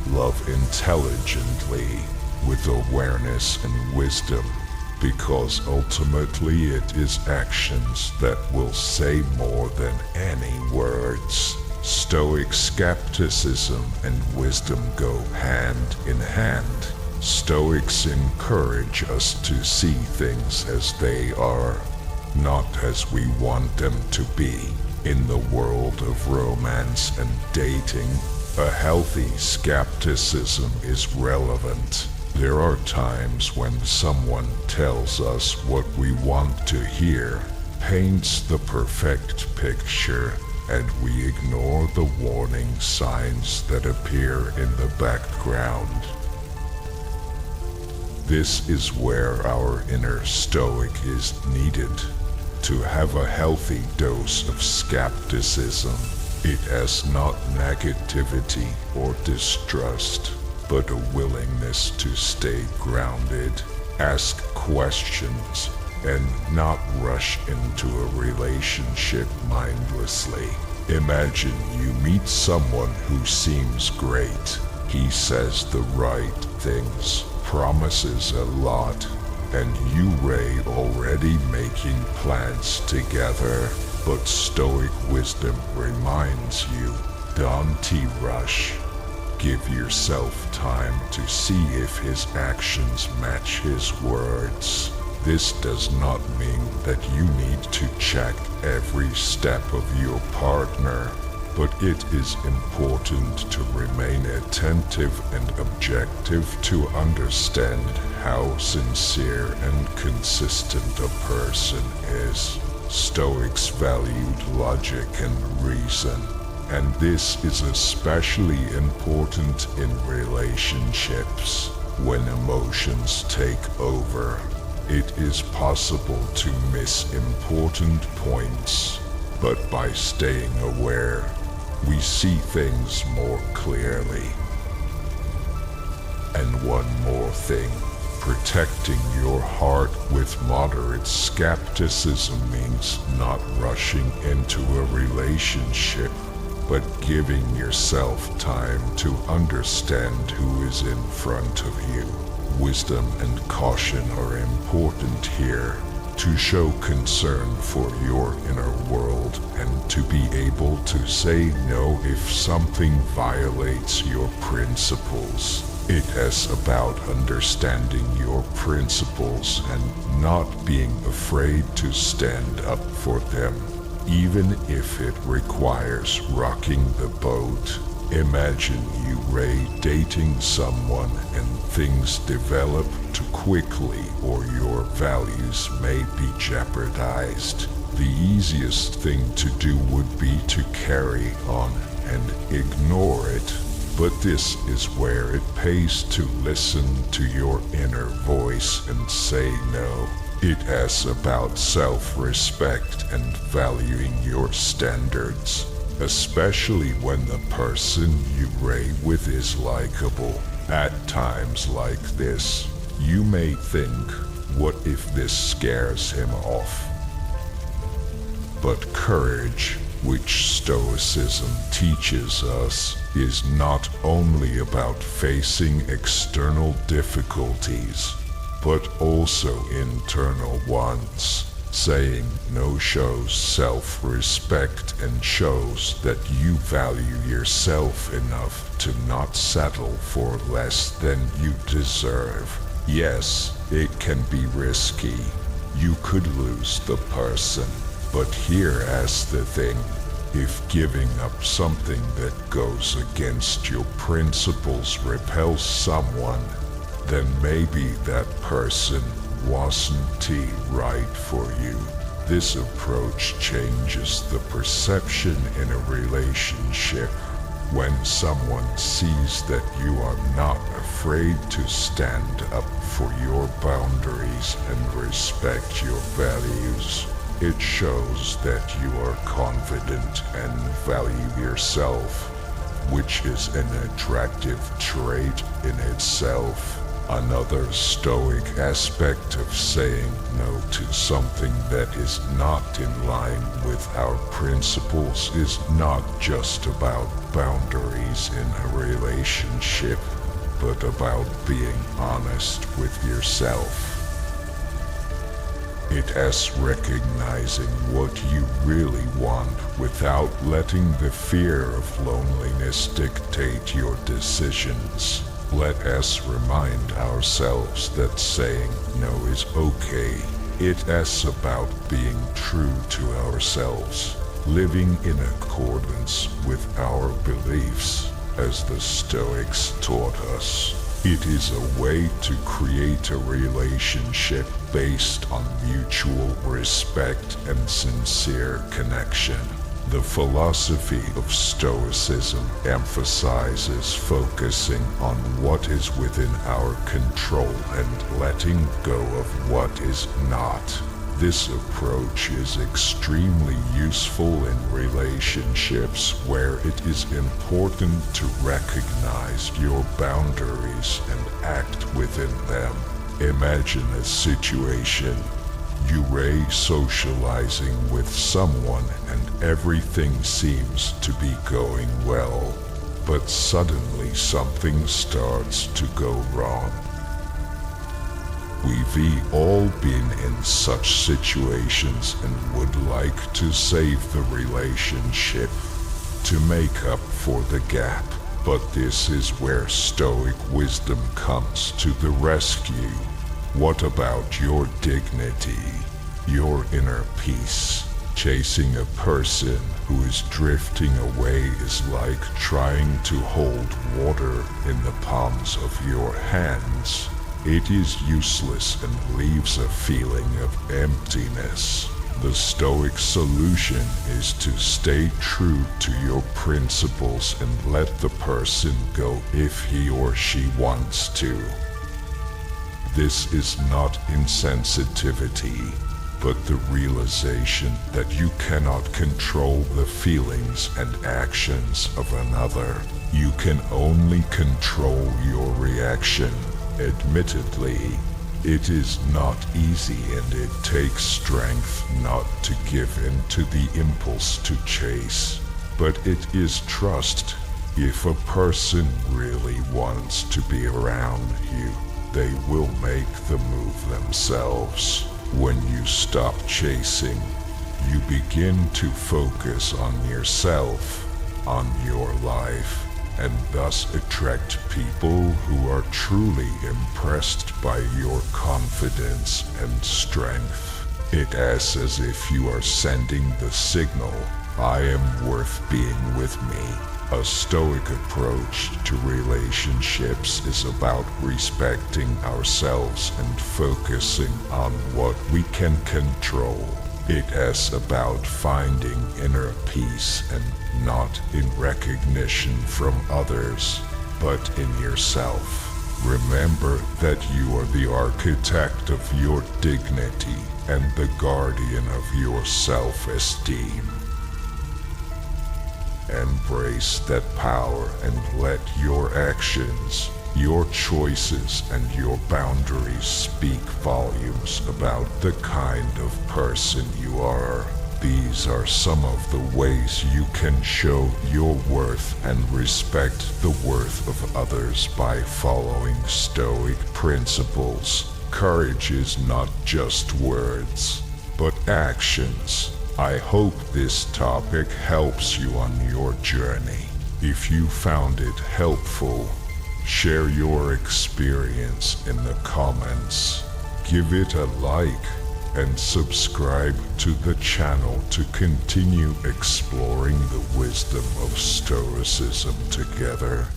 Love intelligently, with awareness and wisdom, because ultimately it is actions that will say more than any words. Stoic skepticism and wisdom go hand in hand. Stoics encourage us to see things as they are, not as we want them to be. In the world of romance and dating, A healthy skepticism is relevant. There are times when someone tells us what we want to hear, paints the perfect picture, and we ignore the warning signs that appear in the background. This is where our inner stoic is needed. To have a healthy dose of skepticism, it has not negativity or distrust, but a willingness to stay grounded, ask questions, and not rush into a relationship mindlessly. Imagine you meet someone who seems great. He says the right things, promises a lot, and you already making plans together. But Stoic wisdom reminds you, don't rush. Give yourself time to see if his actions match his words. This does not mean that you need to check every step of your partner, but it is important to remain attentive and objective to understand how sincere and consistent a person is. Stoics valued logic and reason, and this is especially important in relationships. When emotions take over, it is possible to miss important points, but by staying aware, we see things more clearly. And one more thing, protecting your heart with moderate skepticism means not rushing into a relationship, but giving yourself time to understand who is in front of you. Wisdom and caution are important here, to show concern for your inner world and to be able to say no if something violates your principles. It is about understanding your principles and not being afraid to stand up for them, even if it requires rocking the boat. Imagine you dating someone and things develop too quickly or your values may be jeopardized. The easiest thing to do would be to carry on and ignore it. But this is where it pays to listen to your inner voice and say no. It is about self-respect and valuing your standards, especially when the person you with is likable. At times like this, you may think, what if this scares him off? But courage, which Stoicism teaches us, is not only about facing external difficulties, but also internal ones. Saying no shows self-respect and shows that you value yourself enough to not settle for less than you deserve. Yes, it can be risky. You could lose the person. But here is the thing. If giving up something that goes against your principles repels someone, then maybe that person wasn't right for you. This approach changes the perception in a relationship. When someone sees that you are not afraid to stand up for your boundaries and respect your values, it shows that you are confident and value yourself, which is an attractive trait in itself. Another Stoic aspect of saying no to something that is not in line with our principles is not just about boundaries in a relationship, but about being honest with yourself. It is recognizing what you really want without letting the fear of loneliness dictate your decisions. Let us remind ourselves that saying no is okay. It is about being true to ourselves, living in accordance with our beliefs, as the Stoics taught us. It is a way to create a relationship based on mutual respect and sincere connection. The philosophy of Stoicism emphasizes focusing on what is within our control and letting go of what is not. This approach is extremely useful in relationships where it is important to recognize your boundaries and act within them. Imagine a situation. You're socializing with someone and everything seems to be going well, but suddenly something starts to go wrong. We've all been in such situations and would like to save the relationship, to make up for the gap. But this is where Stoic wisdom comes to the rescue. What about your dignity, your inner peace? Chasing a person who is drifting away is like trying to hold water in the palms of your hands. It is useless and leaves a feeling of emptiness. The Stoic solution is to stay true to your principles and let the person go if he or she wants to. This is not insensitivity, but the realization that you cannot control the feelings and actions of another. You can only control your reaction. Admittedly, it is not easy and it takes strength not to give in to the impulse to chase, but it is trust. If a person really wants to be around you, they will make the move themselves. When you stop chasing, you begin to focus on yourself, on your life, and thus attract people who are truly impressed by your confidence and strength. It is as if you are sending the signal, I am worth being with me. A Stoic approach to relationships is about respecting ourselves and focusing on what we can control. It is about finding inner peace and not in recognition from others, but in yourself. Remember that you are the architect of your dignity and the guardian of your self-esteem. Embrace that power and let your actions, your choices, and your boundaries speak volumes about the kind of person you are. These are some of the ways you can show your worth and respect the worth of others by following Stoic principles. Courage is not just words, but actions. I hope this topic helps you on your journey. If you found it helpful, share your experience in the comments. Give it a like and subscribe to the channel to continue exploring the wisdom of Stoicism together.